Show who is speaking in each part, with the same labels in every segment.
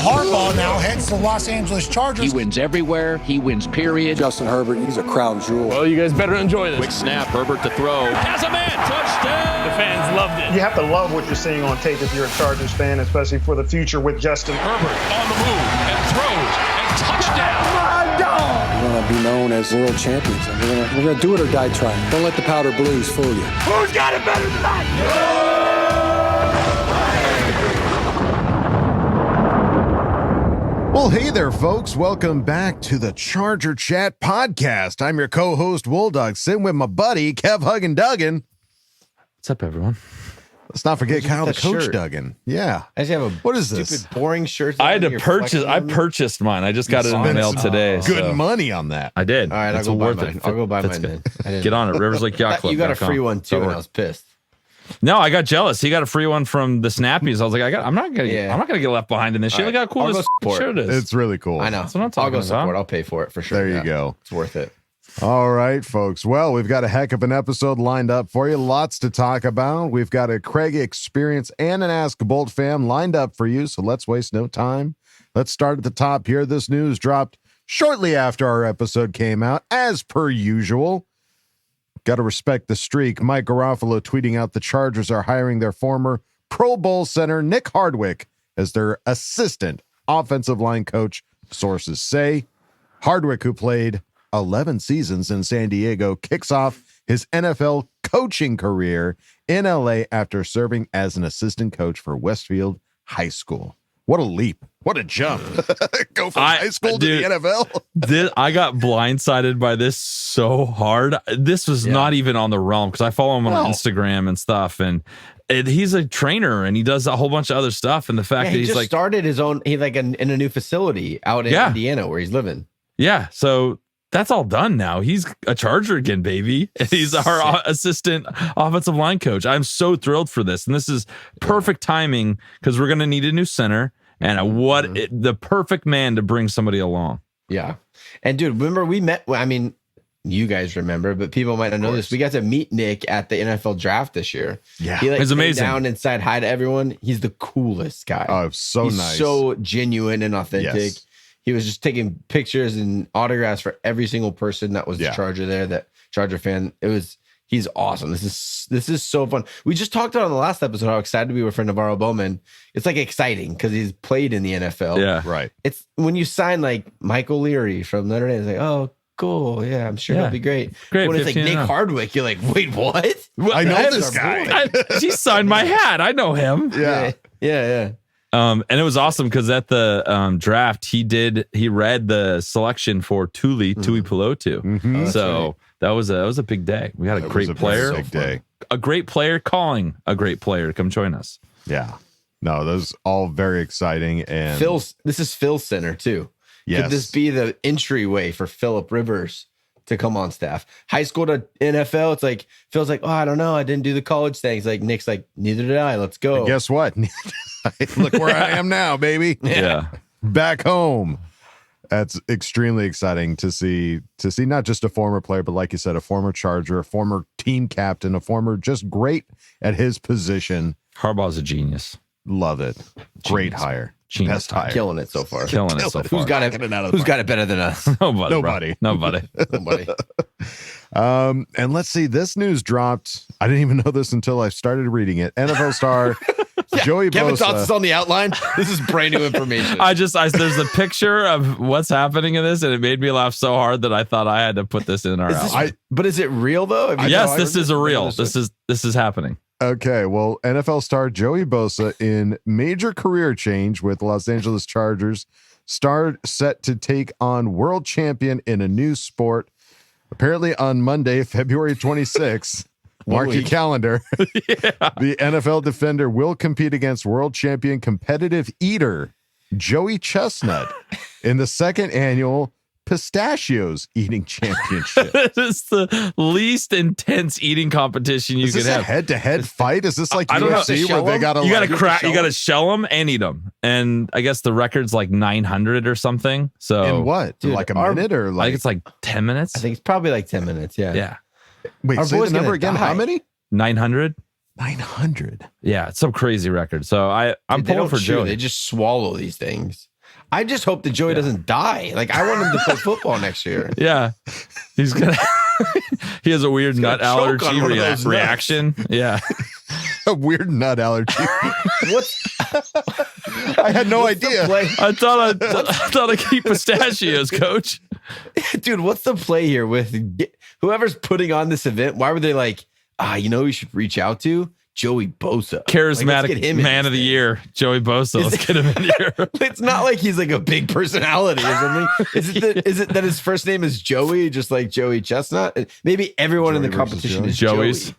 Speaker 1: Harbaugh now heads to the Los Angeles Chargers.
Speaker 2: He wins everywhere. He wins, period.
Speaker 3: Justin Herbert, he's a crown jewel.
Speaker 4: Well, you guys better enjoy this.
Speaker 5: Quick snap, Herbert to throw. Has a man, touchdown!
Speaker 4: The fans loved it.
Speaker 6: You have to love what you're seeing on tape if you're a Chargers fan, especially for the future with Justin
Speaker 5: Herbert on the move and throws and touchdown.
Speaker 3: We're going to be known as world champions. And we're going to do it or die trying. Don't let the powder blues fool you.
Speaker 5: Who's got it better than that?
Speaker 7: Well, hey there, folks. Welcome back to the Charger Chat podcast. I'm your co-host, Wolldog, sitting with my buddy, Kev Huggin Duggan.
Speaker 8: What's up, everyone?
Speaker 7: Let's not forget Kyle the Coach
Speaker 9: shirt?
Speaker 7: Duggan. Yeah.
Speaker 9: I just have a
Speaker 7: what is
Speaker 9: stupid,
Speaker 7: this?
Speaker 9: boring shirt.
Speaker 8: I had to purchase. I purchased mine. I just got it in the mail today.
Speaker 7: Good money on that.
Speaker 8: I did.
Speaker 9: All right,
Speaker 8: It's
Speaker 9: I'll go
Speaker 8: worth
Speaker 9: buy mine.
Speaker 8: it.
Speaker 9: I'll go buy
Speaker 8: That's
Speaker 9: mine
Speaker 8: good.
Speaker 9: then. I didn't-
Speaker 8: Get on it. Rivers Lake Yacht Club.
Speaker 9: You got a free one too, and I was pissed.
Speaker 8: No, I got jealous. He got a free one from the Snappies. I was like, I'm not gonna get left behind in this shit. Look how cool this shirt is.
Speaker 7: It's really cool.
Speaker 9: I know.
Speaker 8: That's what I'm
Speaker 9: I'll
Speaker 8: talking
Speaker 9: go
Speaker 8: about.
Speaker 9: support. I'll pay for it for sure.
Speaker 7: There you go.
Speaker 9: It's worth it.
Speaker 7: All right, folks. Well, we've got a heck of an episode lined up for you. Lots to talk about. We've got a Craig experience and an Ask Boltfam lined up for you, so let's waste no time. Let's start at the top here. This news dropped shortly after our episode came out, as per usual. Got to respect the streak. Mike Garofalo tweeting out the Chargers are hiring their former Pro Bowl center, Nick Hardwick, as their assistant offensive line coach, sources say. Hardwick, who played 11 seasons in San Diego, kicks off his NFL coaching career in LA after serving as an assistant coach for Westfield High School. What a leap. What a jump. Go from high school to the NFL.
Speaker 8: I got blindsided by this so hard. This was not even on the realm because I follow him on Instagram and stuff. And he's a trainer and he does a whole bunch of other stuff. And the fact that he's
Speaker 9: just
Speaker 8: like
Speaker 9: started his own, he's like in a new facility out in Indiana where he's living.
Speaker 8: Yeah. So that's all done now. He's a Charger again, baby. And he's our assistant offensive line coach. I'm so thrilled for this. And this is perfect timing because we're going to need a new center and the perfect man to bring somebody along.
Speaker 9: Yeah. And dude, remember we met, I mean, you guys remember, but people might not know this. We got to meet Nick at the NFL draft this year.
Speaker 7: Yeah.
Speaker 9: He
Speaker 8: he's amazing.
Speaker 9: Down and said hi to everyone. He's the coolest guy.
Speaker 7: Oh, so
Speaker 9: he's
Speaker 7: nice.
Speaker 9: So genuine and authentic.
Speaker 7: Yes.
Speaker 9: He was just taking pictures and autographs for every single person that was the Charger there, that Charger fan. He's awesome. This is so fun. We just talked about on the last episode how excited we were for Navarro Bowman. It's like exciting because he's played in the NFL.
Speaker 8: Yeah,
Speaker 7: right.
Speaker 9: It's when you sign like Michael Leary from Notre Dame, it's like, oh, cool. Yeah, I'm sure he'll be great.
Speaker 8: Great.
Speaker 9: When it's like Nick Hardwick, you're like, wait, what?
Speaker 7: I know this guy.
Speaker 8: He signed my hat. I know him.
Speaker 9: Yeah.
Speaker 8: And it was awesome because at the draft, he read the selection for Tui Pelotu.
Speaker 7: Mm-hmm.
Speaker 8: So that was a big day. We got a great player.
Speaker 7: Big day.
Speaker 8: A great player calling a great player to come join us.
Speaker 7: Yeah. No, those all very exciting. And
Speaker 9: this is Phil's center too.
Speaker 7: Yes.
Speaker 9: Could this be the entryway for Phillip Rivers to come on staff? High school to NFL, it's like Phil's like, oh, I don't know, I didn't do the college thing. It's like Nick's like, neither did I. Let's go.
Speaker 7: And guess what? Look where I am now, baby.
Speaker 8: Yeah.
Speaker 7: Back home. That's extremely exciting to see not just a former player, but like you said, a former Charger, a former team captain, a former just great at his position.
Speaker 8: Harbaugh's a genius.
Speaker 7: Love it. Great hire.
Speaker 8: Genius.
Speaker 7: Best hire.
Speaker 9: Killing it so far.
Speaker 8: Killing it so far.
Speaker 9: Who's got it better than us?
Speaker 8: Nobody.
Speaker 9: Nobody.
Speaker 7: And let's see, this news dropped. I didn't even know this until I started reading it. NFL star Joey
Speaker 9: Kevin
Speaker 7: Bosa.
Speaker 9: thought this on the outline. This is brand new information.
Speaker 8: There's a picture of what's happening in this, and it made me laugh so hard that I thought I had to put this in our outline.
Speaker 9: But is it real though?
Speaker 8: Yes, this is a real. This is happening.
Speaker 7: Okay, well, NFL star Joey Bosa in major career change with Los Angeles Chargers, star set to take on world champion in a new sport. Apparently on Monday, February 26th, mark your calendar. The NFL defender will compete against world champion competitive eater Joey Chestnut in the second annual Pistachios Eating Championship.
Speaker 8: It's the least intense eating competition you could have.
Speaker 7: A head-to-head fight? Is this like
Speaker 8: I don't
Speaker 7: UFC
Speaker 8: know.
Speaker 7: where they got to
Speaker 8: you got to shell them and eat them? And I guess the record's like 900 or something. So
Speaker 7: in what?
Speaker 9: Dude,
Speaker 7: like a minute or like?
Speaker 8: I think it's like 10 minutes.
Speaker 9: I think it's probably like 10 minutes. Yeah.
Speaker 8: Yeah.
Speaker 7: Wait,
Speaker 9: Our
Speaker 7: say
Speaker 9: boy's
Speaker 7: the number
Speaker 9: gonna
Speaker 7: again.
Speaker 9: die.
Speaker 7: How many?
Speaker 8: 900.
Speaker 7: 900.
Speaker 8: Yeah, it's some crazy record. So I'm
Speaker 9: Dude, they
Speaker 8: pulling
Speaker 9: don't
Speaker 8: for
Speaker 9: chew,
Speaker 8: Joey.
Speaker 9: They just swallow these things. I just hope that Joey doesn't die. Like, I want him to play football next year.
Speaker 8: Yeah. He's going to, he has a weird nut allergy reaction. Yeah.
Speaker 7: A weird nut allergy.
Speaker 9: What's
Speaker 7: I had no idea.
Speaker 8: I thought I'd keep pistachios, coach.
Speaker 9: Dude, what's the play here with whoever's putting on this event? Why were they like, you know who we should reach out to? Joey Bosa.
Speaker 8: Charismatic man of the year, Joey Bosa. Let's get him in here.
Speaker 9: It's not like he's like a big personality or something. Is it that his first name is Joey, just like Joey Chestnut? Maybe everyone in the competition is
Speaker 8: Joey's.
Speaker 9: Joey.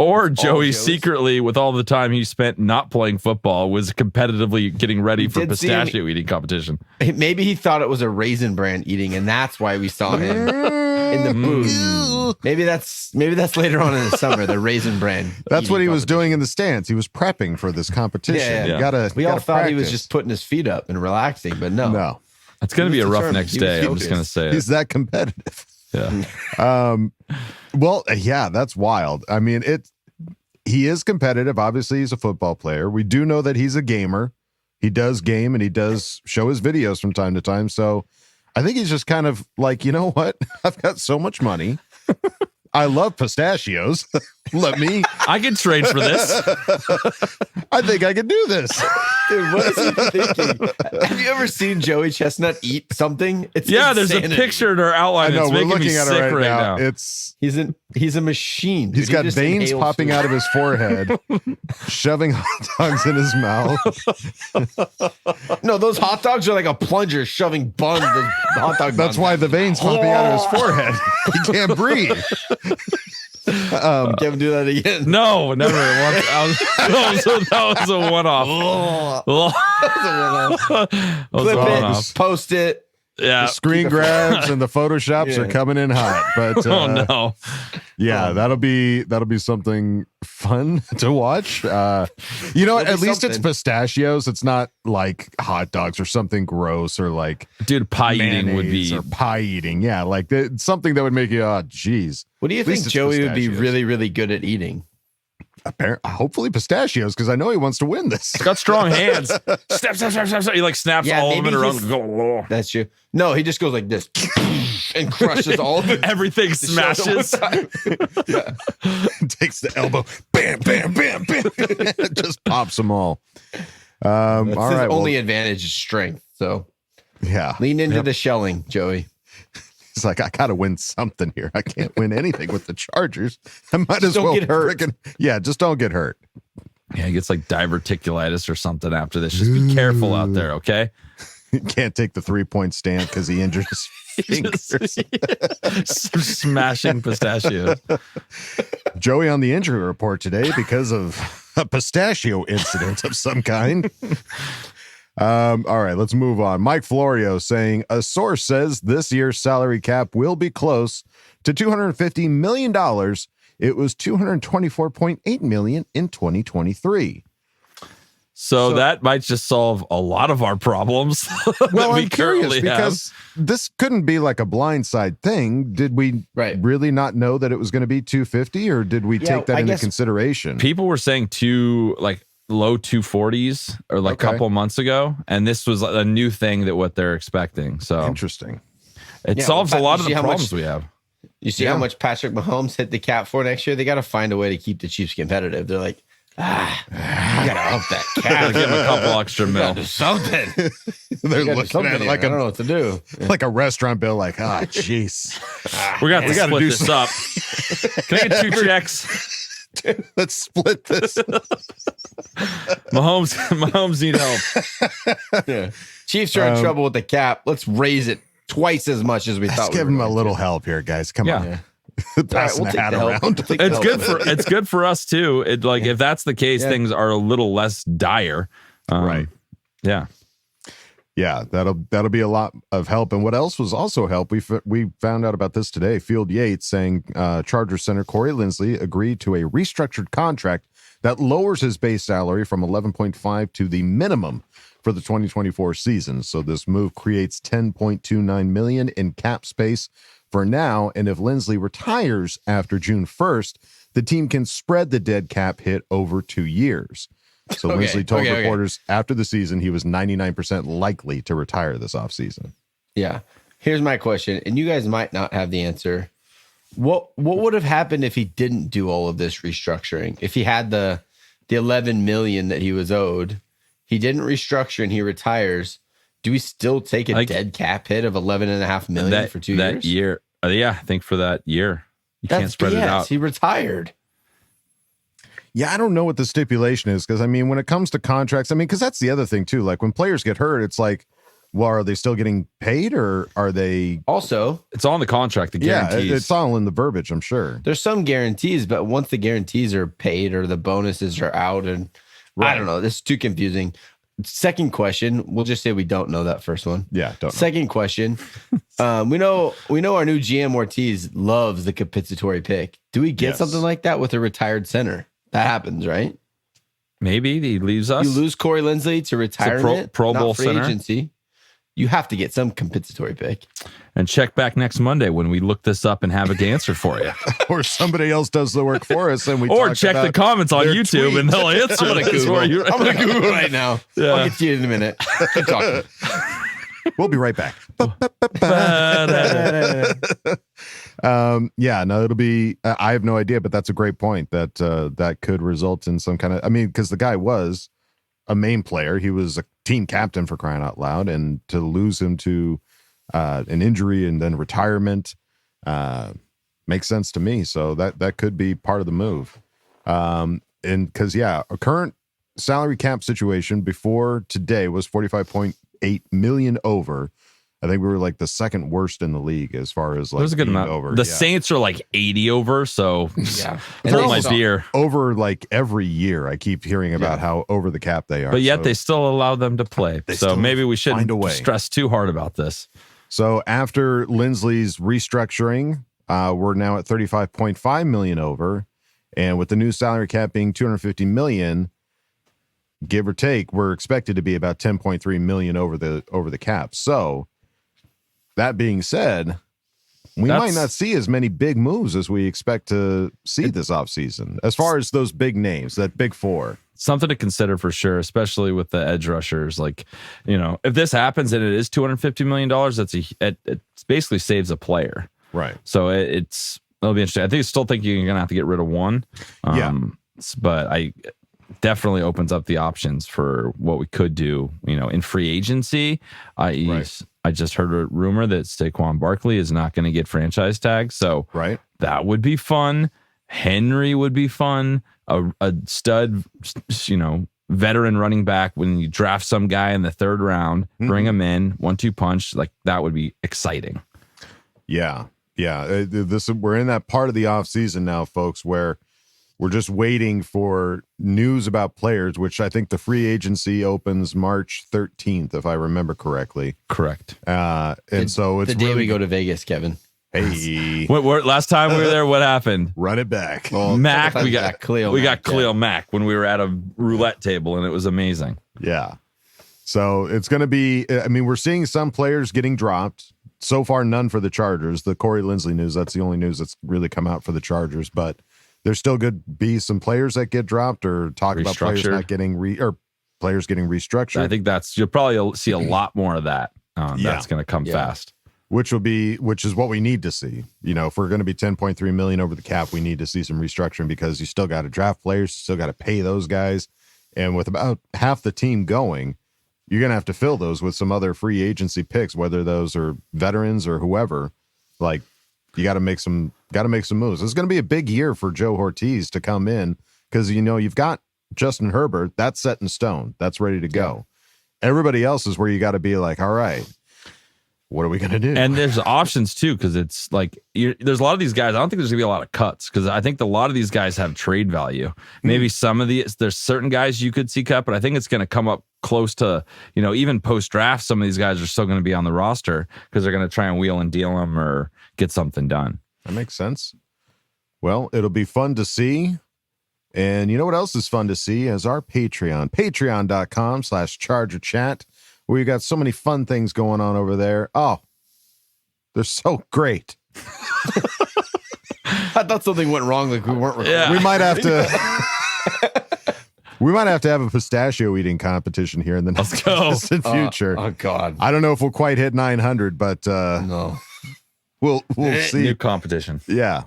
Speaker 8: Or Joey secretly, with all the time he spent not playing football, was competitively getting ready for pistachio eating competition.
Speaker 9: Maybe he thought it was a Raisin Bran eating, and that's why we saw him in the booth. Maybe that's later on in the summer, the Raisin Bran.
Speaker 7: That's what he was doing in the stands. He was prepping for this competition.
Speaker 9: Yeah. We all thought he was just putting his feet up and relaxing, but no.
Speaker 8: It's going to be a rough next day. I'm just going to say it.
Speaker 7: He's that competitive.
Speaker 8: Yeah.
Speaker 7: Well, yeah, that's wild. I mean, he is competitive. Obviously, he's a football player. We do know that he's a gamer. He does game and he does show his videos from time to time. So I think he's just kind of like, you know what? I've got so much money. I love pistachios.
Speaker 8: I can trade for this.
Speaker 7: I think I can do this.
Speaker 9: Dude, what is he thinking? Have you ever seen Joey Chestnut eat something? It's
Speaker 8: there's a picture in our outline. It's making me sick right now.
Speaker 9: He's a machine.
Speaker 7: He's got veins popping out of his forehead, shoving hot dogs in his mouth.
Speaker 9: No, those hot dogs are like a plunger shoving buns. Hot dog.
Speaker 7: That's why the veins popping out of his forehead. He can't breathe.
Speaker 9: Can't do that again.
Speaker 8: No, never. That was a one-off.
Speaker 9: Clip it, post it.
Speaker 8: Yeah,
Speaker 7: the screen grabs and the photoshops are coming in hot. But
Speaker 8: no,
Speaker 7: that'll be something fun to watch. At least it's pistachios. It's not like hot dogs or something gross or like
Speaker 8: pie eating would be
Speaker 7: or pie eating. Yeah, like something that would make you geez.
Speaker 9: What do you think Joey would be really, really good at eating?
Speaker 7: Hopefully pistachios, because I know he wants to win this.
Speaker 8: He's got strong hands. Snap. He like snaps all of it around.
Speaker 9: That's you. No, he just goes like this and crushes all of it.
Speaker 8: Everything smashes.
Speaker 7: Takes the elbow. Bam, bam, bam, bam. Just pops them all. All right.
Speaker 9: His only advantage is strength. So lean into the shelling, Joey.
Speaker 7: It's like, I gotta win something here. I can't win anything with the Chargers. I might as well
Speaker 9: get hurt.
Speaker 7: Just don't get hurt.
Speaker 8: Yeah, he gets like diverticulitis or something after this. Just be careful out there, okay?
Speaker 7: He can't take the 3-point stand because he injured his fingers.
Speaker 8: Smashing pistachios.
Speaker 7: Joey on the injury report today because of a pistachio incident of some kind. All right, let's move on. Mike Florio saying a source says this year's salary cap will be close to $250 million. It was $224.8 million in 2023.
Speaker 8: So that might just solve a lot of our problems.
Speaker 7: Well, I'm curious because this couldn't be like a blindside thing. Did we really not know that it was going to be 250, or did we take that into consideration?
Speaker 8: People were saying low 240s or a couple months ago, and this was a new thing that what they're expecting. So
Speaker 7: interesting.
Speaker 8: It solves a lot of the problems we have.
Speaker 9: You see how much Patrick Mahomes hit the cap for next year? They got to find a way to keep the Chiefs competitive. They're like, you gotta up that cap.
Speaker 8: Give him a couple extra mil.
Speaker 9: Do something.
Speaker 7: They're looking at it like
Speaker 9: I don't know what to do.
Speaker 7: Like a restaurant bill. Like, jeez,
Speaker 8: we got to split this up. Can I get 2 checks?
Speaker 7: Let's split this.
Speaker 8: Mahomes need help.
Speaker 9: Chiefs are in trouble with the cap. Let's raise it twice as much as we thought.
Speaker 7: Let's give him a little help here, guys. Come on. Passing the hat around.
Speaker 8: It's good for us too. If that's the case, things are a little less dire.
Speaker 7: Right.
Speaker 8: Yeah.
Speaker 7: Yeah, that'll be a lot of help. And what else was also help? We found out about this today. Field Yates saying Chargers center Corey Linsley agreed to a restructured contract that lowers his base salary from 11.5 to the minimum for the 2024 season. So this move creates $10.29 million in cap space for now. And if Linsley retires after June 1st, the team can spread the dead cap hit over 2 years. So
Speaker 9: Okay,
Speaker 7: Linsley told
Speaker 9: okay.
Speaker 7: reporters after the season he was 99% likely to retire this offseason.
Speaker 9: Yeah. Here's my question, and you guys might not have the answer. What would have happened if he didn't do all of this restructuring? If he had the 11 million that he was owed, he didn't restructure and he retires, do we still take a dead cap hit of 11.5 million for 2 years?
Speaker 8: That year. Yeah, I think for that year. You
Speaker 9: That's
Speaker 8: can't spread
Speaker 9: BS.
Speaker 8: it out.
Speaker 9: He retired.
Speaker 7: Yeah, I don't know what the stipulation is because, I mean, when it comes to contracts, I mean, because that's the other thing, too. Like, when players get hurt, it's like, well, are they still getting paid or are they?
Speaker 9: Also,
Speaker 8: It's on the contract, the guarantees.
Speaker 7: Yeah, it's all in the verbiage, I'm sure.
Speaker 9: there's some guarantees, but once the guarantees are paid or the bonuses are out, and I don't know, this is too confusing. Second question, we'll just say we don't know that first one.
Speaker 7: Yeah, don't know.
Speaker 9: Second question, we know our new GM Ortiz loves the compensatory pick. Do we get
Speaker 7: Yes.
Speaker 9: something like that with a retired center? That happens, right?
Speaker 8: Maybe he leaves us.
Speaker 9: You lose Corey Linsley to retirement,
Speaker 8: Pro
Speaker 9: not
Speaker 8: Bowl
Speaker 9: free
Speaker 8: center.
Speaker 9: agency. You have to get some compensatory pick.
Speaker 8: And check back next Monday when we look this up and have an answer for you.
Speaker 7: Or somebody else does the work for us and we
Speaker 8: Or
Speaker 7: talk
Speaker 8: check the
Speaker 7: about
Speaker 8: comments on
Speaker 7: their
Speaker 8: YouTube and
Speaker 7: tweet.
Speaker 8: they'll answer
Speaker 9: I'm gonna
Speaker 8: this
Speaker 9: Google.
Speaker 8: for you.
Speaker 9: I'm gonna Google right now.
Speaker 8: Yeah.
Speaker 9: I'll get to you in a minute. Keep talking.
Speaker 7: We'll be right back. Yeah, no, it'll be. I have no idea, but that's a great point. That that could result in some kind of. I mean, because the guy was a main player, he was a team captain for crying out loud, and to lose him to an injury and then retirement makes sense to me. So that could be part of the move. And because a current salary cap situation before today was 45.8 million over. I think we were like the second worst in the league as far as like
Speaker 8: It was a good
Speaker 7: being
Speaker 8: amount.
Speaker 7: over.
Speaker 8: The
Speaker 7: Yeah.
Speaker 8: Saints are like 80 over, so
Speaker 9: Yeah.
Speaker 8: hold my
Speaker 7: also
Speaker 8: beer.
Speaker 7: over like every year. I keep hearing about how over the cap they are.
Speaker 8: But yet
Speaker 7: So-
Speaker 8: they still allow them to play.
Speaker 7: They
Speaker 8: So
Speaker 7: still
Speaker 8: maybe we
Speaker 7: find
Speaker 8: shouldn't
Speaker 7: a way.
Speaker 8: stress too hard about this.
Speaker 7: So after Linsley's restructuring, we're now at 35.5 million over, and with the new salary cap being 250 million, give or take, we're expected to be about 10.3 million over the cap. So that being said, we might not see as many big moves as we expect to see this offseason as far as those big names, that big four.
Speaker 8: Something to consider for sure, especially with the edge rushers. Like, if this happens and it is $250 million, it basically saves a player.
Speaker 7: Right.
Speaker 8: So it'll be interesting. I still think you're going to have to get rid of one. But I definitely opens up the options for what we could do, in free agency. I just heard a rumor that Saquon Barkley is not going to get franchise tags. So that would be fun. Henry would be fun. A stud, veteran running back. When you draft some guy in the third round, bring him in, 1-2 punch, like that would be exciting.
Speaker 7: Yeah. We're in that part of the offseason now, folks, where we're just waiting for news about players, which I think the free agency opens March 13th, if I remember correctly.
Speaker 8: Correct.
Speaker 7: So it's
Speaker 9: the day
Speaker 7: really
Speaker 9: we go to Vegas, Kevin.
Speaker 7: Hey,
Speaker 8: last time we were there, what happened?
Speaker 7: Run it back.
Speaker 9: Well,
Speaker 8: Mac, we
Speaker 9: got Khalil.
Speaker 8: got Khalil Mack when we were at a roulette table, and it was amazing.
Speaker 7: Yeah. So it's going to be, I mean, we're seeing some players getting dropped. So far, none for the Chargers. The Corey Linsley news, that's the only news that's really come out for the Chargers. But there's still could be some players that get dropped or talk about players not getting players getting restructured.
Speaker 8: I think you'll probably see a lot more of that. That's going to come fast.
Speaker 7: Which is what we need to see. If we're going to be 10.3 million over the cap, we need to see some restructuring because you still got to draft players, you still got to pay those guys. And with about half the team going, you're going to have to fill those with some other free agency picks, whether those are veterans or whoever. Like, you got to make some moves. It's going to be a big year for Joe Ortiz to come in because, you've got Justin Herbert. That's set in stone. That's ready to go. Everybody else is where you got to be like, all right, what are we going to do?
Speaker 8: And there's options too, because it's like there's a lot of these guys. I don't think there's going to be a lot of cuts because I think a lot of these guys have trade value. Maybe some of there's certain guys you could see cut, but I think it's going to come up close to, even post draft. Some of these guys are still going to be on the roster because they're going to try and wheel and deal them or get something done.
Speaker 7: That makes sense. Well, it'll be fun to see. And you know what else is fun to see is our Patreon, patreon.com/ChargerChat, where you got so many fun things going on over there. Oh, they're so great.
Speaker 9: I thought something went wrong, like we weren't recording.
Speaker 7: We might have to We might have to have a pistachio eating competition here in the
Speaker 8: Let's go.
Speaker 7: distant future.
Speaker 9: Oh God.
Speaker 7: I don't know if we'll quite hit 900, but
Speaker 9: No.
Speaker 7: we'll see.
Speaker 8: New competition.
Speaker 7: Yeah.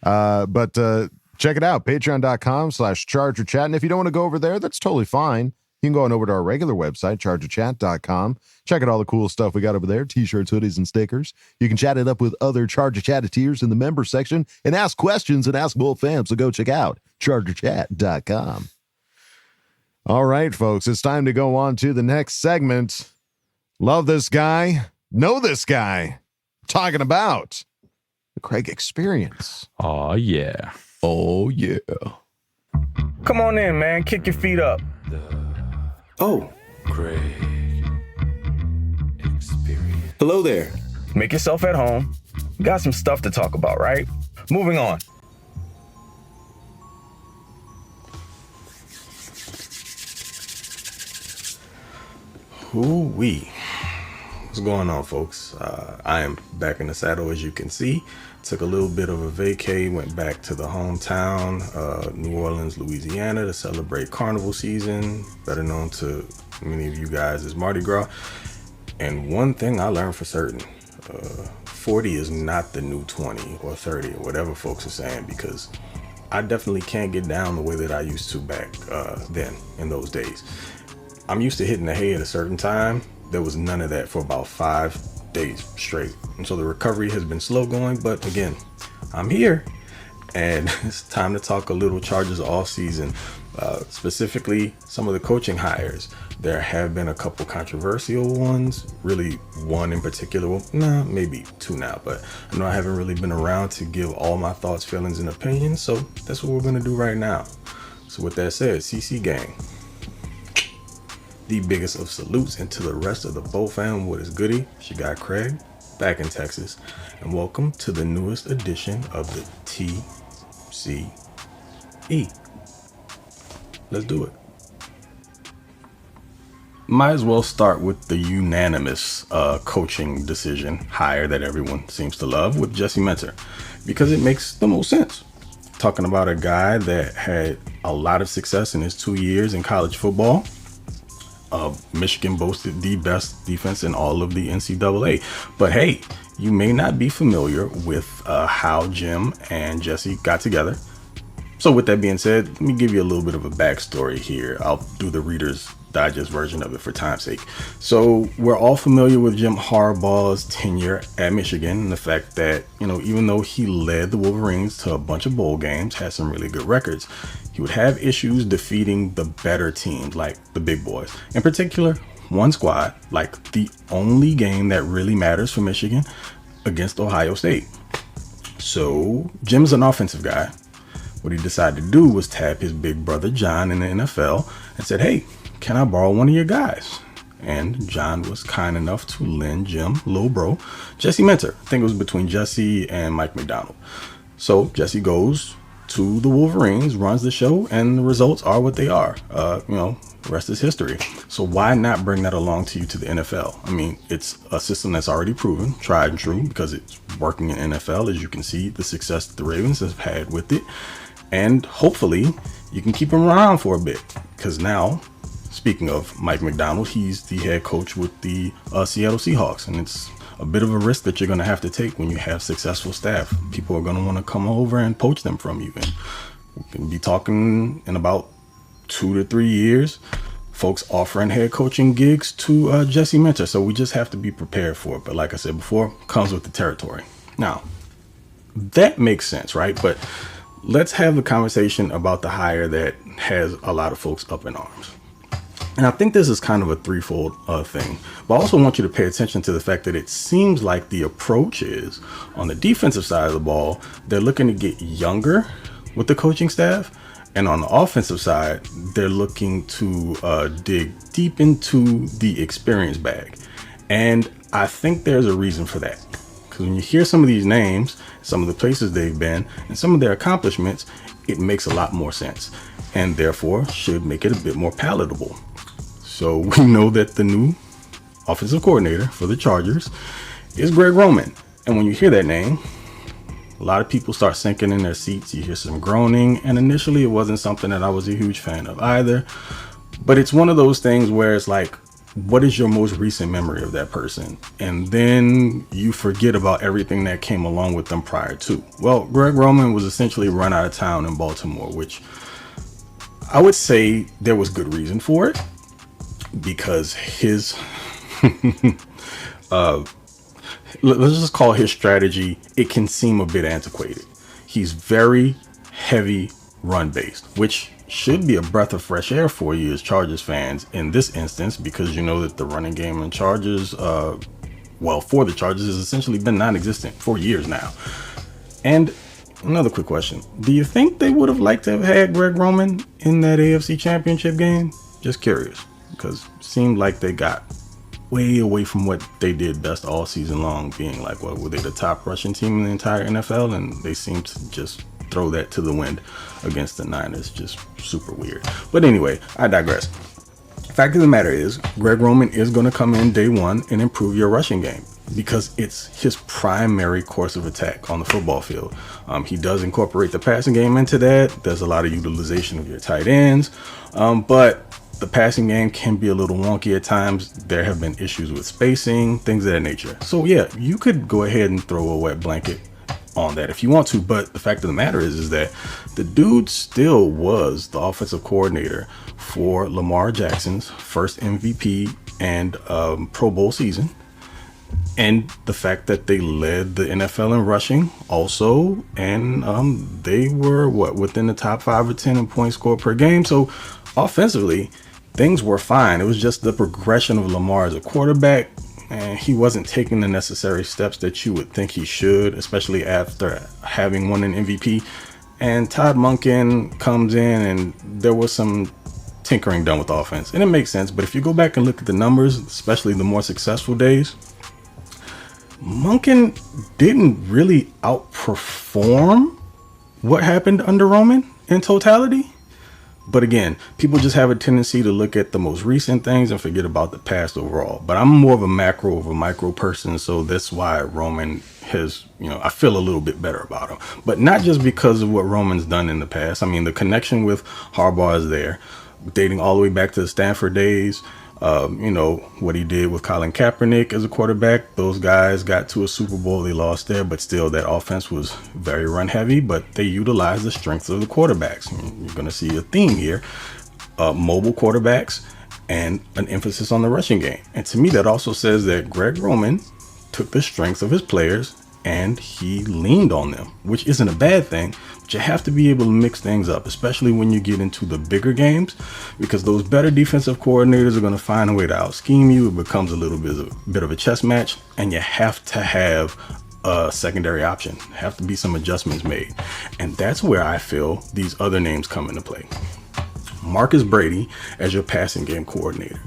Speaker 7: But check it out. Patreon.com/ChargerChat. And if you don't want to go over there, that's totally fine. You can go on over to our regular website, ChargerChat.com. Check out all the cool stuff we got over there, t-shirts, hoodies, and stickers. You can chat it up with other Charger Chatteteers in the member section and ask questions and Ask Boltfam. So go check out ChargerChat.com. All right, folks, it's time to go on to the next segment. Love this guy. Know this guy. Talking about the Craig Experience.
Speaker 8: Oh, yeah.
Speaker 9: Oh yeah.
Speaker 4: Come on in, man. Kick your feet up.
Speaker 10: Oh.
Speaker 5: Craig Experience.
Speaker 10: Hello there.
Speaker 4: Make yourself at home. Got some stuff to talk about, right? Moving on.
Speaker 10: Ooh-wee. What's going on, folks? I am back in the saddle, as you can see. Took a little bit of a vacay, went back to the hometown, New Orleans, Louisiana, to celebrate carnival season, better known to many of you guys as Mardi Gras. And one thing I learned for certain, 40 is not the new 20 or 30 or whatever folks are saying, because I definitely can't get down the way that I used to back then in those days. I'm used to hitting the hay at a certain time. There was none of that for about 5 days straight. And so the recovery has been slow going, but again, I'm here and it's time to talk a little Chargers offseason, specifically some of the coaching hires. There have been a couple controversial ones, really one in particular. Well, nah, maybe two now, but I know I haven't really been around to give all my thoughts, feelings, and opinions. So that's what we're going to do right now. So with that said, CC gang, the biggest of salutes, and to the rest of the Boltfam, what is goody? It's your guy Craig, back in Texas, and welcome to the newest edition of the TCE. Let's do it. Might as well start with the unanimous coaching decision hire that everyone seems to love with Jesse Minter, because it makes the most sense. Talking about a guy that had a lot of success in his 2 years in college football. Michigan boasted the best defense in all of the NCAA. But hey, you may not be familiar with how Jim and Jesse got together. So with that being said, let me give you a little bit of a backstory here. I'll do the Reader's Digest version of it for time's sake. So we're all familiar with Jim Harbaugh's tenure at Michigan and the fact that, even though he led the Wolverines to a bunch of bowl games, had some really good records, he would have issues defeating the better teams, like the big boys. In particular, one squad, like the only game that really matters for Michigan, against Ohio State. So Jim's an offensive guy. What he decided to do was tap his big brother John in the NFL and said, hey, can I borrow one of your guys? And John was kind enough to lend Jim, little bro, Jesse Minter. I think it was between Jesse and Mike McDonald. So Jesse goes to the Wolverines, runs the show, and the results are what they are. The rest is history. So why not bring that along to you to the NFL? I mean, it's a system that's already proven, tried and true, because it's working in NFL. As you can see, the success that the Ravens have had with it. And hopefully you can keep him around for a bit, because now, speaking of Mike McDonald, he's the head coach with the Seattle Seahawks, and it's a bit of a risk that you're going to have to take when you have successful staff. People are going to want to come over and poach them from you. And we can be talking in about 2 to 3 years, folks offering head coaching gigs to Jesse Minter. So we just have to be prepared for it. But like I said before, comes with the territory. Now, that makes sense, right? But let's have a conversation about the hire that has a lot of folks up in arms. And I think this is kind of a threefold thing. But I also want you to pay attention to the fact that it seems like the approach is, on the defensive side of the ball, they're looking to get younger with the coaching staff. And on the offensive side, they're looking to dig deep into the experience bag. And I think there's a reason for that. Because when you hear some of these names, some of the places they've been, and some of their accomplishments, it makes a lot more sense. And therefore should make it a bit more palatable. So we know that the new offensive coordinator for the Chargers is Greg Roman. And when you hear that name, A lot of people start sinking in their seats. You hear some groaning, and initially it wasn't something that I was a huge fan of either. But it's one of those things where it's like, what is your most recent memory of that person? And then you forget about everything that came along with them prior to. Well, Greg Roman was essentially run out of town in Baltimore, which I would say there was good reason for it, because his let's just call his strategy, it can seem a bit antiquated. He's very heavy run based, which should be a breath of fresh air for you as Chargers fans in this instance, because you know that the running game in Chargers, for the Chargers, has essentially been non-existent for years now. And another quick question. Do you think they would have liked to have had Greg Roman in that AFC Championship game? Just curious, because it seemed like they got way away from what they did best all season long, being like, were they the top rushing team in the entire NFL? And they seemed to just throw that to the wind against the Niners. Just super weird. But anyway, I digress. Fact of the matter is, Greg Roman is going to come in day one and improve your rushing game, because it's his primary course of attack on the football field. He does incorporate the passing game into that. There's a lot of utilization of your tight ends, but the passing game can be a little wonky at times. There have been issues with spacing, things of that nature. So yeah, you could go ahead and throw a wet blanket on that if you want to, but the fact of the matter is that the dude still was the offensive coordinator for Lamar Jackson's first MVP and Pro Bowl season. And the fact that they led the NFL in rushing also, and they were within the top 5 or 10 in points scored per game. So offensively, things were fine. It was just the progression of Lamar as a quarterback, and he wasn't taking the necessary steps that you would think he should, especially after having won an MVP. And Todd Monken comes in, and there was some tinkering done with the offense, and it makes sense. But if you go back and look at the numbers, especially the more successful days, Monken didn't really outperform what happened under Roman in totality. But again, people just have a tendency to look at the most recent things and forget about the past overall. But I'm more of a macro over micro person, so that's why Roman has, I feel a little bit better about him. But not just because of what Roman's done in the past. I mean, the connection with Harbaugh is there, dating all the way back to the Stanford days. What he did with Colin Kaepernick as a quarterback. Those guys got to a Super Bowl, they lost there, but still that offense was very run heavy, but they utilized the strengths of the quarterbacks. You're going to see a theme here, mobile quarterbacks and an emphasis on the rushing game. And to me, that also says that Greg Roman took the strengths of his players and he leaned on them, which isn't a bad thing. But you have to be able to mix things up, especially when you get into the bigger games, because those better defensive coordinators are going to find a way to out scheme you. It becomes a little bit of a chess match, and you have to have a secondary option. Have to be some adjustments made. And that's where I feel these other names come into play. Marcus Brady as your passing game coordinator.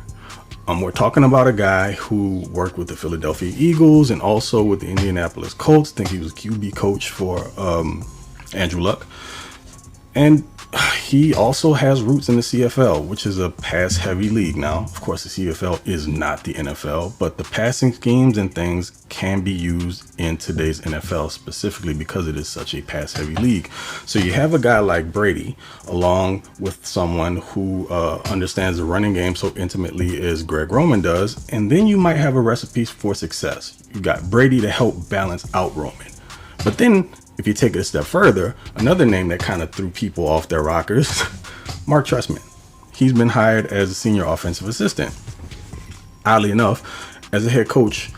Speaker 10: We're talking about a guy who worked with the Philadelphia Eagles and also with the Indianapolis Colts. I think he was QB coach for Andrew Luck. And he also has roots in the CFL, which is a pass-heavy league. Now, of course, the CFL is not the NFL, but the passing schemes and things can be used in today's NFL, specifically because it is such a pass-heavy league. So you have a guy like Brady, along with someone who understands the running game so intimately as Greg Roman does, and then you might have a recipe for success. You got Brady to help balance out Roman. But then, if you take it a step further, another name that kind of threw people off their rockers, Mark Trestman. He's been hired as a senior offensive assistant. Oddly enough, as a head coach,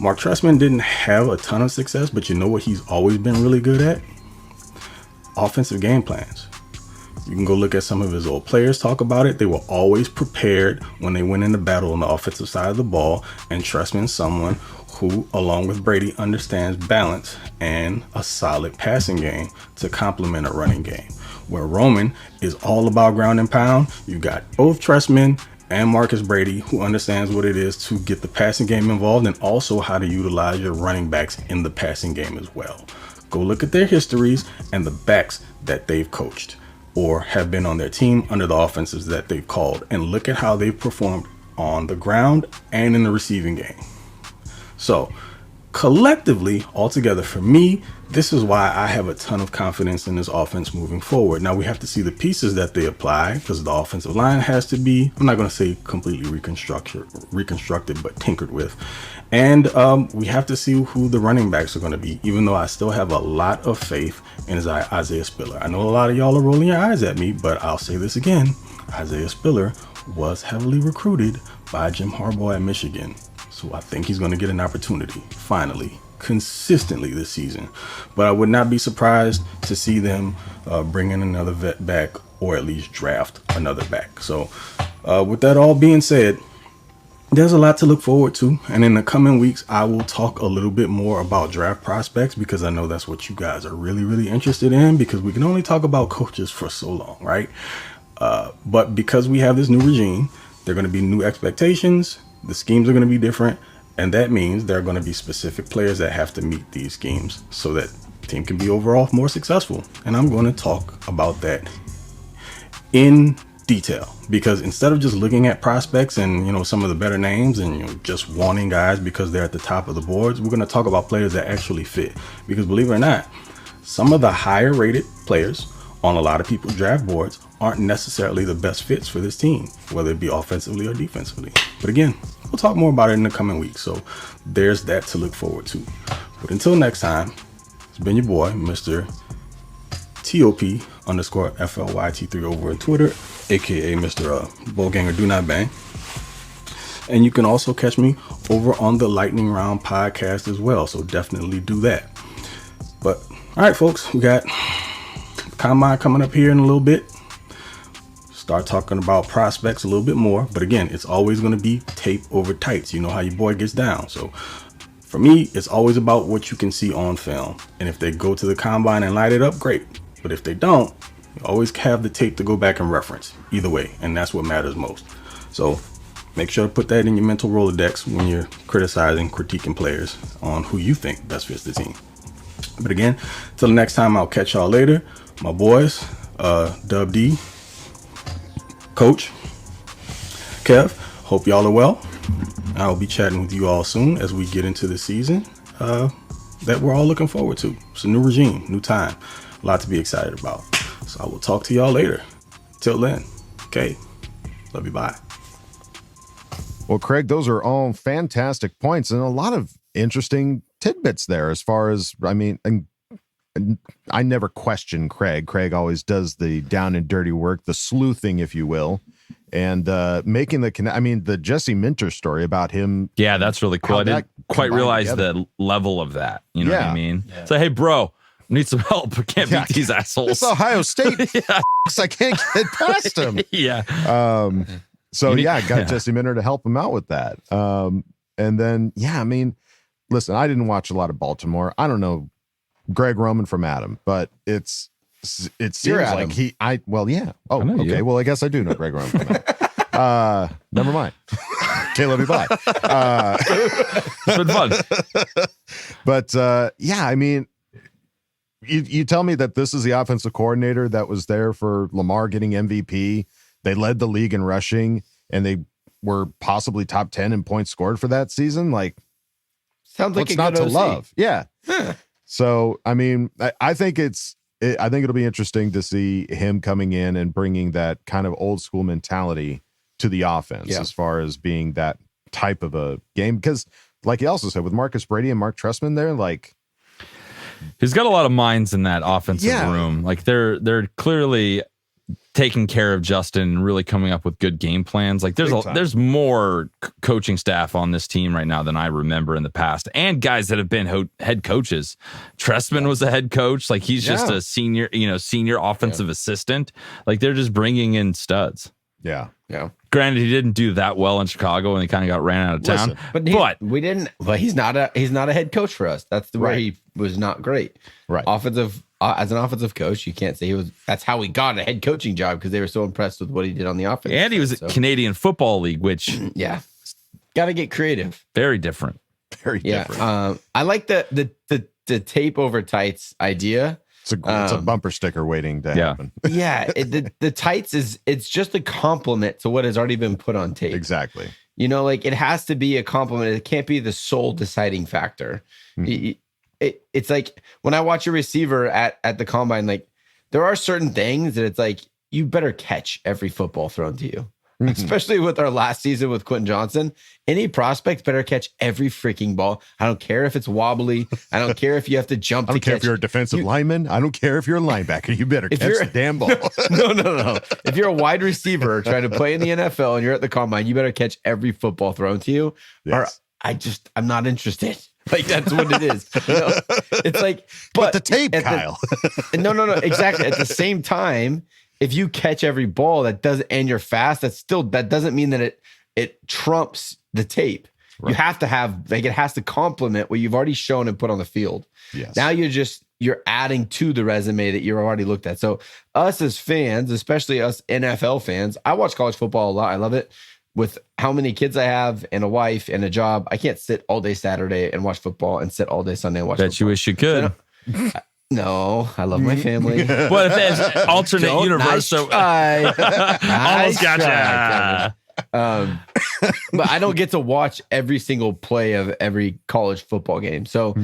Speaker 10: Mark Trestman didn't have a ton of success, but you know what he's always been really good at? Offensive game plans. You can go look at some of his old players, talk about it. They were always prepared when they went into battle on the offensive side of the ball, and Trestman's someone who, along with Brady, understands balance and a solid passing game to complement a running game. Where Roman is all about ground and pound, you got both Trestman and Marcus Brady, who understands what it is to get the passing game involved and also how to utilize your running backs in the passing game as well. Go look at their histories and the backs that they've coached or have been on their team under the offenses that they've called, and look at how they've performed on the ground and in the receiving game. So collectively, altogether, for me, this is why I have a ton of confidence in this offense moving forward. Now we have to see the pieces that they apply, because the offensive line has to be, I'm not going to say completely reconstructed, but tinkered with. And we have to see who the running backs are going to be, even though I still have a lot of faith in Isaiah Spiller. I know a lot of y'all are rolling your eyes at me, but I'll say this again. Isaiah Spiller was heavily recruited by Jim Harbaugh at Michigan. So I think he's going to get an opportunity, finally, consistently this season. But I would not be surprised to see them bring in another vet back, or at least draft another back. So with that all being said, there's a lot to look forward to. And in the coming weeks, I will talk a little bit more about draft prospects, because I know that's what you guys are really, really interested in, because we can only talk about coaches for so long, right? But because we have this new regime, there are going to be new expectations. The schemes are going to be different. And that means there are going to be specific players that have to meet these schemes so that the team can be overall more successful. And I'm going to talk about that in detail, because instead of just looking at prospects and, you know, some of the better names and, you know, just wanting guys because they're at the top of the boards, we're going to talk about players that actually fit. Because believe it or not, some of the higher rated players on a lot of people's draft boards aren't necessarily the best fits for this team, whether it be offensively or defensively. But again, we'll talk more about it in the coming weeks. So there's that to look forward to. But until next time, it's been your boy, Mr. TOP_FLYT3 over on Twitter, aka Mr. Bowganger Do Not Bang. And you can also catch me over on the Lightning Round podcast as well. So definitely do that. But all right, folks, we got Combine coming up here in a little bit. Start talking about prospects a little bit more. But again, it's always going to be tape over tights. You know how your boy gets down. So for me, it's always about what you can see on film. And if they go to the Combine and light it up, great. But if they don't, you always have the tape to go back and reference. Either way. And that's what matters most. So make sure to put that in your mental Rolodex when you're critiquing players on who you think best fits the team. But again, till the next time, I'll catch y'all later. My boys, Dub D, Coach, Kev, hope y'all are well. I'll be chatting with you all soon as we get into the season that we're all looking forward to. It's a new regime, new time, a lot to be excited about. So I will talk to y'all later. Till then, okay, love you, bye.
Speaker 7: Well, Craig, those are all fantastic points and a lot of interesting tidbits there as far as, I mean, and I never question Craig. Craig always does the down and dirty work, the sleuthing, if you will, and making the Jesse Minter story about him.
Speaker 8: Yeah, that's really cool. I didn't quite realize together. The level of that. You know what I mean? Yeah. So, hey, bro, need some help. I can't beat these assholes.
Speaker 7: It's Ohio State. I can't get past him.
Speaker 8: Yeah.
Speaker 7: Got Jesse Minter to help him out with that. And then, I mean, listen, I didn't watch a lot of Baltimore. I don't know Greg Roman from Adam, but it seems like Oh, okay. You. Well, I guess I do know Greg Roman from Adam. Never mind. Okay, love you, bye.
Speaker 8: It's been fun.
Speaker 7: But I mean, you tell me that this is the offensive coordinator that was there for Lamar getting MVP. They led the league in rushing, and they were possibly top 10 in points scored for that season. Like,
Speaker 9: sounds like
Speaker 7: what's not to love? Yeah. Huh. So, I mean, I think it'll be interesting to see him coming in and bringing that kind of old school mentality to the offense as far as being that type of a game. Because, like he also said, with Marcus Brady and Mark Trestman there, like,
Speaker 8: he's got a lot of minds in that offensive room. Like they're clearly taking care of Justin and really coming up with good game plans. Like there's more coaching staff on this team right now than I remember in the past, and guys that have been head coaches. Trestman was a head coach. Like he's just a senior offensive assistant. Like they're just bringing in studs.
Speaker 7: Yeah.
Speaker 8: Granted, he didn't do that well in Chicago, and he kind of got ran out of town.
Speaker 9: But he's not a head coach for us. That's where he was not great.
Speaker 7: Right.
Speaker 9: As an offensive coach, you can't say he was. That's how he got a head coaching job, because they were so impressed with what he did on the offense.
Speaker 8: And he was at Canadian Football League, which
Speaker 9: got to get creative.
Speaker 8: Very different.
Speaker 7: Very different.
Speaker 9: I like the tape over tights idea.
Speaker 7: It's a bumper sticker waiting to happen.
Speaker 9: The tights it's just a compliment to what has already been put on tape.
Speaker 7: Exactly.
Speaker 9: You know, like it has to be a compliment. It can't be the sole deciding factor. Mm-hmm. it's like when I watch a receiver at the combine, like there are certain things that it's like you better catch every football thrown to you. Especially with our last season with Quentin Johnson, any prospect better catch every freaking ball. I don't care if it's wobbly. I don't care if you have to jump.
Speaker 7: I don't care if you're a defensive lineman. I don't care if you're a linebacker. You better catch the damn ball.
Speaker 9: No. If you're a wide receiver trying to play in the NFL and you're at the combine, you better catch every football thrown to you.
Speaker 7: Yes.
Speaker 9: Or I'm not interested. Like that's what it is. It's like,
Speaker 7: but the tape, Kyle.
Speaker 9: No, exactly. At the same time, if you catch every ball and you're fast, that doesn't mean that it trumps the tape. Right. You have to have, like, it has to complement what you've already shown and put on the field.
Speaker 7: Yes.
Speaker 9: Now you're adding to the resume that you're already looked at. So us as fans, especially us NFL fans, I watch college football a lot. I love it. With how many kids I have and a wife and a job, I can't sit all day Saturday and watch football and sit all day Sunday and watch football.
Speaker 8: Bet you wish you could.
Speaker 9: No, I love my family.
Speaker 8: What if there's alternate universe?
Speaker 9: Almost gotcha. But I don't get to watch every single play of every college football game. So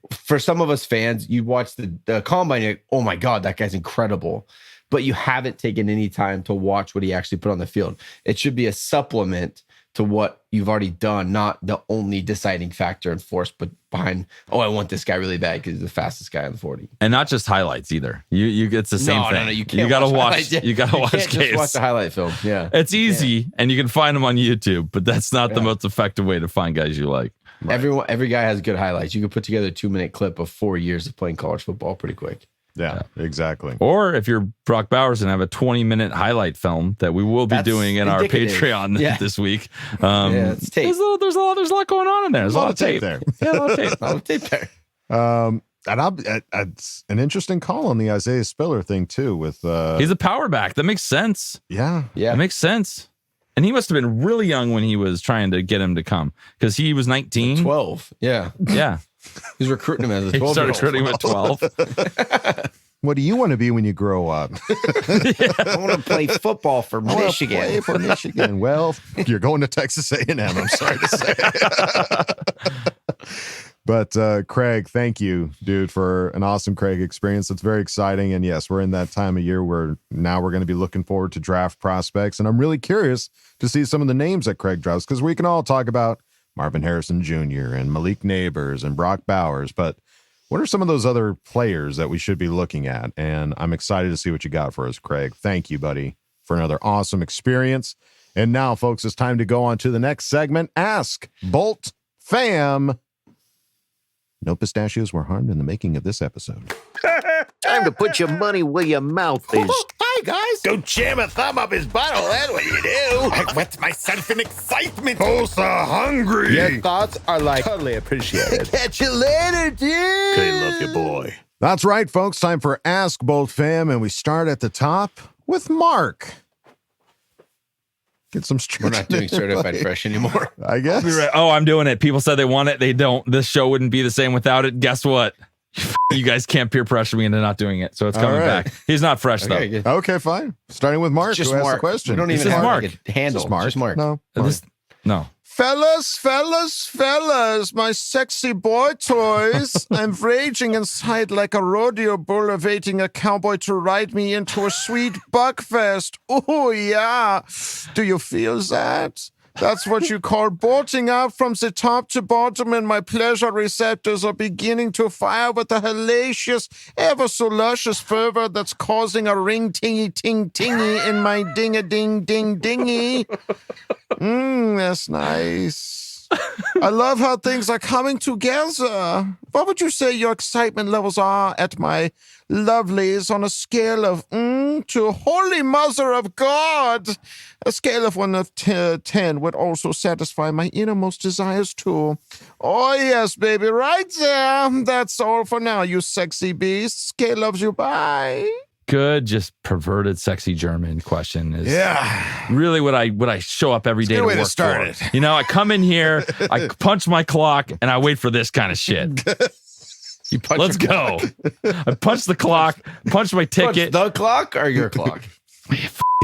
Speaker 9: for some of us fans, you watch the combine, you're like, oh my God, that guy's incredible. But you haven't taken any time to watch what he actually put on the field. It should be a supplement to what you've already done, not the only deciding factor and force, but behind, I want this guy really bad because he's the fastest guy on the 40.
Speaker 8: And not just highlights either. You it's the same thing.
Speaker 9: No, you can't.
Speaker 8: You gotta watch. You gotta watch.
Speaker 9: Just watch the highlight film. Yeah,
Speaker 8: it's easy, and you can find them on YouTube. But that's not the most effective way to find guys you like.
Speaker 9: Right. Every guy has good highlights. You can put together a 2-minute clip of 4 years of playing college football pretty quick.
Speaker 7: Yeah, exactly.
Speaker 8: Or if you're Brock Bowers and have a 20-minute highlight film that we will be doing in our Patreon this week.
Speaker 9: It's tape.
Speaker 8: There's a lot going on in there. There's a lot of tape
Speaker 7: there.
Speaker 8: Yeah, a lot of tape.
Speaker 9: A lot of tape there.
Speaker 7: And it's an interesting call on the Isaiah Spiller thing too. With
Speaker 8: he's a power back. That makes sense.
Speaker 7: Yeah,
Speaker 8: that makes sense. And he must have been really young when he was trying to get him to come because he was 19,
Speaker 9: 12. Yeah. He's recruiting him as a 12.
Speaker 8: He started recruiting him at 12.
Speaker 7: What do you want to be when you grow up?
Speaker 9: I want to play football for Michigan.
Speaker 7: Play for Michigan. Well, you're going to Texas A&M. I'm sorry to say. But Craig, thank you, dude, for an awesome Craig experience. It's very exciting. And yes, we're in that time of year where now we're going to be looking forward to draft prospects. And I'm really curious to see some of the names that Craig drops because we can all talk about Marvin Harrison Jr. and Malik Neighbors and Brock Bowers. But what are some of those other players that we should be looking at? And I'm excited to see what you got for us, Craig. Thank you, buddy, for another awesome experience. And now, folks, it's time to go on to the next segment, Ask Boltfam. No pistachios were harmed in the making of this episode.
Speaker 2: Time to put your money where your mouth is.
Speaker 1: Hi, guys.
Speaker 11: Don't jam a thumb up his butthole. That's what you do. I wet myself in excitement.
Speaker 10: Oh, so hungry.
Speaker 11: Your thoughts are like totally appreciated.
Speaker 1: Catch you later, dude.
Speaker 11: Okay, love you, boy.
Speaker 7: That's right, folks. Time for Ask Boltfam, and we start at the top with Mark. Get some straight.
Speaker 9: We're not doing certified fresh anymore.
Speaker 7: I guess.
Speaker 8: Oh, I'm doing it. People said they want it. They don't. This show wouldn't be the same without it. Guess what? You guys can't peer pressure me into not doing it. So it's coming back. He's not fresh, though.
Speaker 9: Good.
Speaker 7: Okay, fine. Starting with Mark,
Speaker 9: Just
Speaker 7: who asked
Speaker 9: Mark.
Speaker 7: the question.
Speaker 9: We don't even have Mark. Like a handle.
Speaker 7: Just Mark. No.
Speaker 8: No.
Speaker 7: Fellas, my sexy boy toys. I'm raging inside like a rodeo bull awaiting a cowboy to ride me into a sweet buckfest. Oh, yeah. Do you feel that? That's what you call bolting out from the top to bottom, and my pleasure receptors are beginning to fire with a hellacious, ever so luscious fervor that's causing a ring tingy ting tingy in my ding-a-ding ding dingy. That's nice. I love how things are coming together. What would you say your excitement levels are at my lovelies on a scale of to Holy Mother of God? A scale of 1 to 10 would also satisfy my innermost desires too. Oh yes, baby, right there. That's all for now, you sexy beast. Scale loves you. Bye.
Speaker 8: Good, just perverted, sexy German question is
Speaker 7: really
Speaker 8: what I show up every day to
Speaker 7: way
Speaker 8: work
Speaker 7: to start
Speaker 8: for.
Speaker 7: it.
Speaker 8: You know, I come in here, I punch my clock, and I wait for this kind of shit.
Speaker 9: You punch
Speaker 8: Let's go. I punch the clock, punch my ticket.
Speaker 9: Punch the clock or your clock?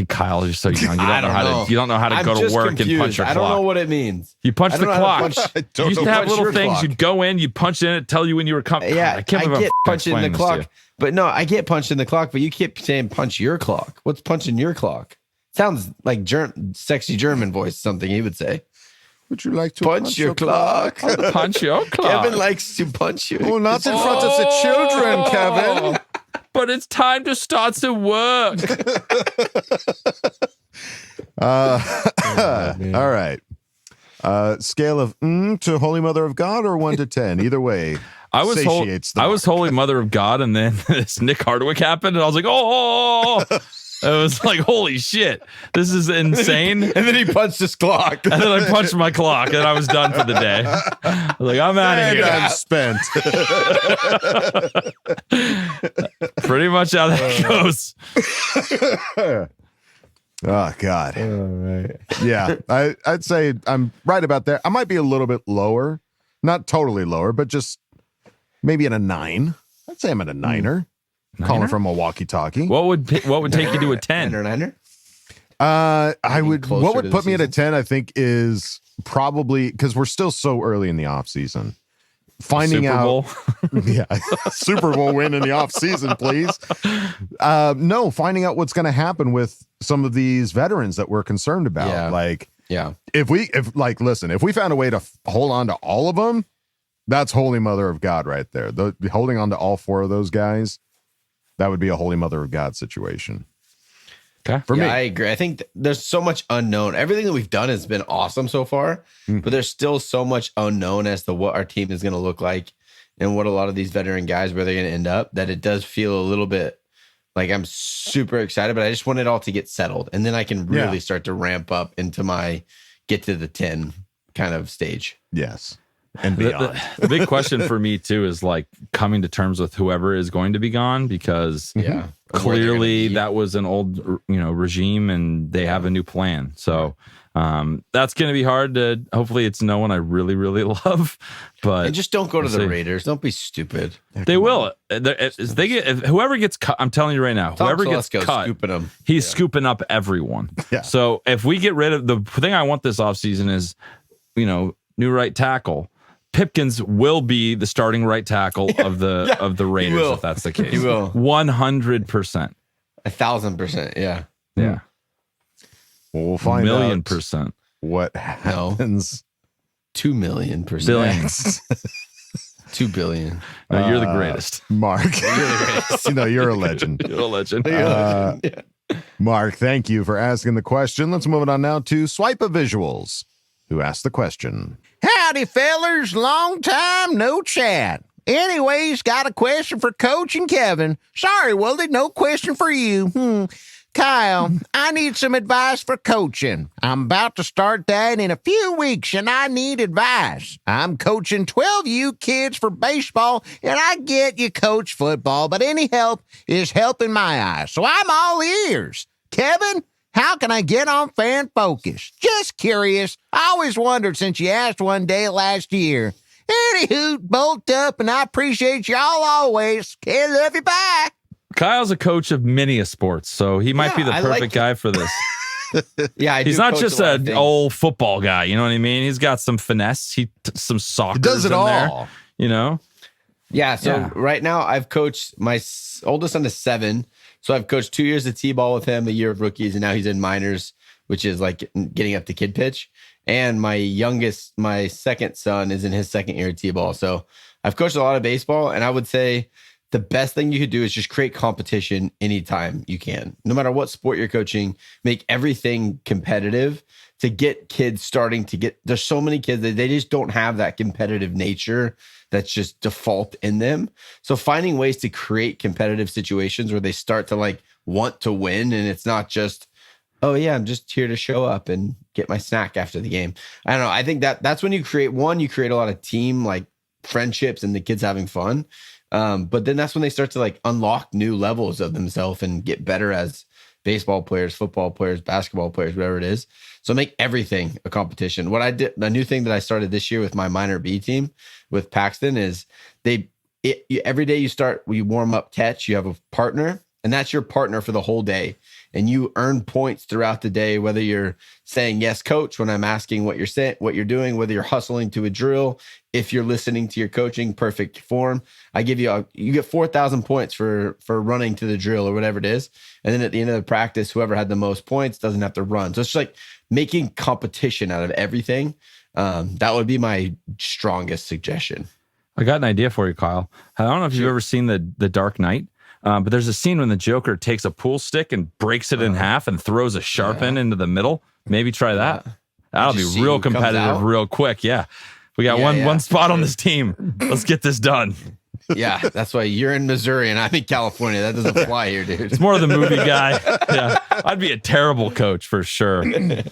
Speaker 8: Kyle, you're so young. You don't know how to go to work and punch your clock.
Speaker 9: I don't know what it means.
Speaker 8: You punch the clock. You used to have little things.
Speaker 9: Clock.
Speaker 8: You'd go in, you'd punch in it, tell you when you were coming.
Speaker 9: Yeah,
Speaker 8: I can't
Speaker 9: get punched in the clock. But no, I get punched in the clock, but you keep saying punch your clock. What's punching your clock? Sounds like sexy German voice, something he would say.
Speaker 7: Would you like to
Speaker 9: punch your clock?
Speaker 8: Punch your clock.
Speaker 9: Kevin likes to punch you.
Speaker 7: Oh, not in front of the children, Kevin.
Speaker 8: But it's time to start to work.
Speaker 7: All right. Scale of to Holy Mother of God or 1 to 10? Either way.
Speaker 8: I was Holy Mother of God, and then this Nick Hardwick happened, and I was like, oh. It was like, holy shit, this is insane.
Speaker 9: And then he punched his clock.
Speaker 8: And then I punched my clock, and I was done for the day. I was like, I'm out of here.
Speaker 7: I'm spent.
Speaker 8: Pretty much how that goes.
Speaker 7: Oh, God.
Speaker 9: All right.
Speaker 7: Yeah, I'd say I'm right about there. I might be a little bit lower. Not totally lower, but just maybe at a 9. I'd say I'm at a 9er. Calling from a walkie-talkie.
Speaker 8: What would take you to a 10?
Speaker 9: Niner?
Speaker 7: I would. What would put me at a 10? I think is probably because we're still so early in the off season. Finding
Speaker 8: Super Bowl.
Speaker 7: Super Bowl win in the off season, please. No, finding out what's going to happen with some of these veterans that we're concerned about. If we found a way to hold on to all of them, that's Holy Mother of God right there. Holding on to all 4 of those guys. That would be a Holy Mother of God situation.
Speaker 8: Okay.
Speaker 7: For me.
Speaker 9: I agree. I think there's so much unknown. Everything that we've done has been awesome so far, but there's still so much unknown as to what our team is going to look like and what a lot of these veteran guys, where they're going to end up, that it does feel a little bit like I'm super excited, but I just want it all to get settled. And then I can really start to ramp up into my get to the 10 kind of stage.
Speaker 7: Yes. And beyond.
Speaker 8: The big question for me too is like coming to terms with whoever is going to be gone, because clearly that was an old regime and they have a new plan. So that's going to be hard to. Hopefully, it's no one I really really love. But
Speaker 9: and just don't go to the Raiders. Don't be stupid.
Speaker 8: They will. If whoever gets cut, I'm telling you right now, whoever gets cut,
Speaker 9: scooping them.
Speaker 8: He's scooping up everyone.
Speaker 7: Yeah.
Speaker 8: So if we get rid of the thing I want this offseason is, new right tackle. Pipkins will be the starting right tackle of the Raiders if that's the case.
Speaker 9: He will.
Speaker 8: 100%.
Speaker 9: 1,000%. Yeah.
Speaker 8: Yeah.
Speaker 7: Well, we'll find
Speaker 8: 1,000,000%
Speaker 7: what happens.
Speaker 9: 2,000,000%.
Speaker 8: Billions.
Speaker 9: 2 billion.
Speaker 8: No, you're the greatest.
Speaker 7: Mark. You're the greatest. You're a legend.
Speaker 8: You're a legend.
Speaker 7: Mark, thank you for asking the question. Let's move it on now to Swipe of Visuals, who asked the question.
Speaker 1: Howdy, fellers. Long time, no chat. Anyways, got a question for Coach and Kevin. Sorry, Wildy, no question for you. Kyle, I need some advice for coaching. I'm about to start that in a few weeks, and I need advice. I'm coaching 12U kids for baseball, and I get you coach football, but any help is help in my eyes, so I'm all ears. Kevin, how can I get on Fan Focus? Just curious. I always wondered since you asked one day last year. Anywho, bolt up, and I appreciate y'all always. Okay, love you, bye.
Speaker 8: Kyle's a coach of many sports, so he might be the perfect guy for this. He's not just an old football guy. You know what I mean? He's got some finesse. Some soccer.
Speaker 7: He does it all.
Speaker 8: There,
Speaker 9: Yeah. So right now, I've coached my oldest son is 7. So I've coached 2 years of T-ball with him, a year of rookies, and now he's in minors, which is like getting up to kid pitch. And my second son is in his second year of T-ball. So I've coached a lot of baseball, and I would say the best thing you could do is just create competition anytime you can. No matter what sport you're coaching, make everything competitive to get kids starting to get. There's so many kids that they just don't have that competitive nature that's just default in them. So finding ways to create competitive situations where they start to want to win, and it's not just, oh yeah, I'm just here to show up and get my snack after the game. I don't know. I think that's when you create a lot of team friendships and the kids having fun. But then that's when they start to unlock new levels of themselves and get better as baseball players, football players, basketball players, whatever it is. So make everything a competition. What I did, the new thing that I started this year with my minor B team with Paxton is every day you warm up catch, you have a partner, and that's your partner for the whole day. and you earn points throughout the day, whether you're saying yes, coach, when I'm asking what you're saying, what you're doing, whether you're hustling to a drill, if you're listening to your coaching, perfect form. I give you get 4,000 points for running to the drill or whatever it is. And then at the end of the practice, whoever had the most points doesn't have to run. So it's like making competition out of everything. That would be my strongest suggestion.
Speaker 8: I got an idea for you, Kyle. I don't know if you've ever seen the Dark Knight, but there's a scene when the Joker takes a pool stick and breaks it in half and throws a sharp end into the middle. Maybe try that. That'll be real competitive real quick. Yeah. We got one spot on this team. Let's get this done.
Speaker 9: Yeah, that's why you're in Missouri and I'm in California. That doesn't fly here, dude.
Speaker 8: It's more of the movie guy. Yeah, I'd be a terrible coach for sure.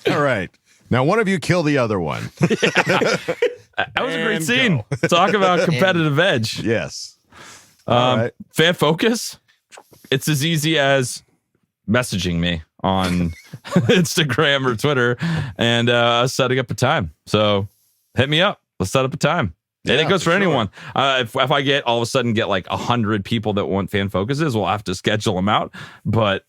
Speaker 7: All right. Now, one of you kill the other one.
Speaker 8: That was a great scene. Talk about competitive edge.
Speaker 7: Yes. Right.
Speaker 8: Fan focus. It's as easy as messaging me on Instagram or Twitter and setting up a time. So hit me up. Let's set up a time. And it goes for anyone. If I get all of a sudden get like 100 people that want fan focuses, we'll have to schedule them out. But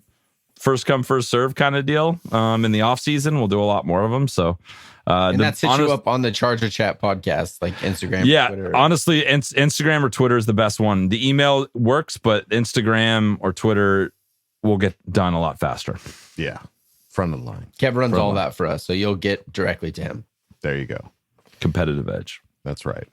Speaker 8: first come, first serve kind of deal. In the off season, we'll do a lot more of them. So,
Speaker 9: and that sets you up on the Charger Chat podcast, like Instagram.
Speaker 8: Yeah,
Speaker 9: or Twitter.
Speaker 8: Honestly, Instagram or Twitter is the best one. The email works, but Instagram or Twitter will get done a lot faster.
Speaker 7: Yeah, front of the line.
Speaker 9: Kev runs all that for us, so you'll get directly to him.
Speaker 7: There you go.
Speaker 8: Competitive edge.
Speaker 7: That's right.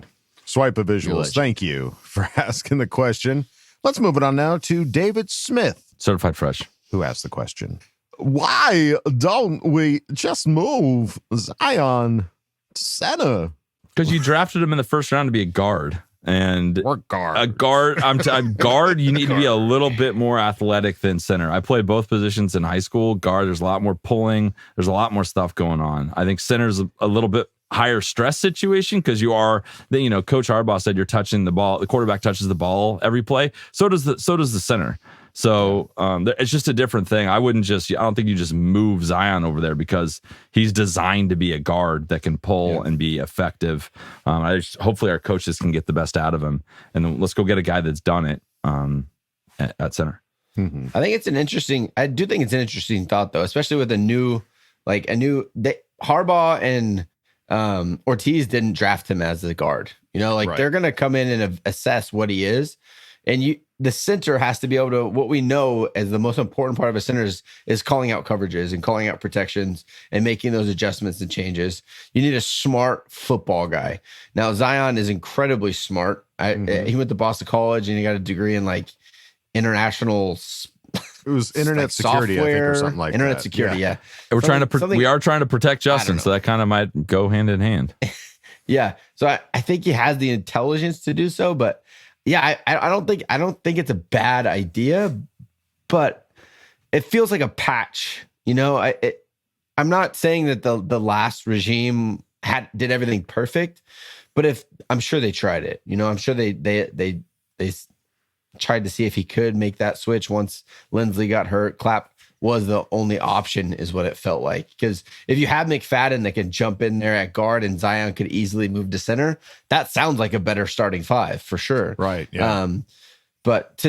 Speaker 7: Swipe of visuals. Thank you for asking the question. Let's move it on now to David Smith.
Speaker 8: Certified Fresh.
Speaker 7: Who asked the question. Why don't we just move Zion to center?
Speaker 8: Because you drafted him in the first round to be a guard. And
Speaker 7: or guard.
Speaker 8: A guard, I'm guard, you need to be a little bit more athletic than center. I played both positions in high school. Guard, there's a lot more pulling. There's a lot more stuff going on. I think center's a little bit higher stress situation because you are, Coach Harbaugh said you're touching the ball. The quarterback touches the ball every play. So does the center. So it's just a different thing. I don't think you just move Zion over there because he's designed to be a guard that can pull and be effective. Hopefully our coaches can get the best out of him. And then let's go get a guy that's done it at center.
Speaker 7: Mm-hmm.
Speaker 9: I think it's an interesting thought though, especially with Harbaugh and Ortiz didn't draft him as a guard. They're going to come in and assess what he is. And the center has to be able to, what we know as the most important part of a center is calling out coverages and calling out protections and making those adjustments and changes. You need a smart football guy. Now, Zion is incredibly smart. He went to Boston College and he got a degree in international.
Speaker 7: It was internet security,
Speaker 9: software,
Speaker 7: I think, or something like
Speaker 9: internet
Speaker 7: that.
Speaker 9: security, yeah.
Speaker 8: We are trying to protect Justin, so that kind of might go hand in hand.
Speaker 9: Yeah. So I think he has the intelligence to do so, but yeah, I don't think it's a bad idea, but it feels like a patch. I'm not saying that the last regime did everything perfect, but I'm sure they tried it. I'm sure they tried to see if he could make that switch once Linsley got hurt. Clapp was the only option, is what it felt like. Because if you have McFadden that can jump in there at guard and Zion could easily move to center, that sounds like a better starting five for sure.
Speaker 7: Right. Yeah.
Speaker 9: But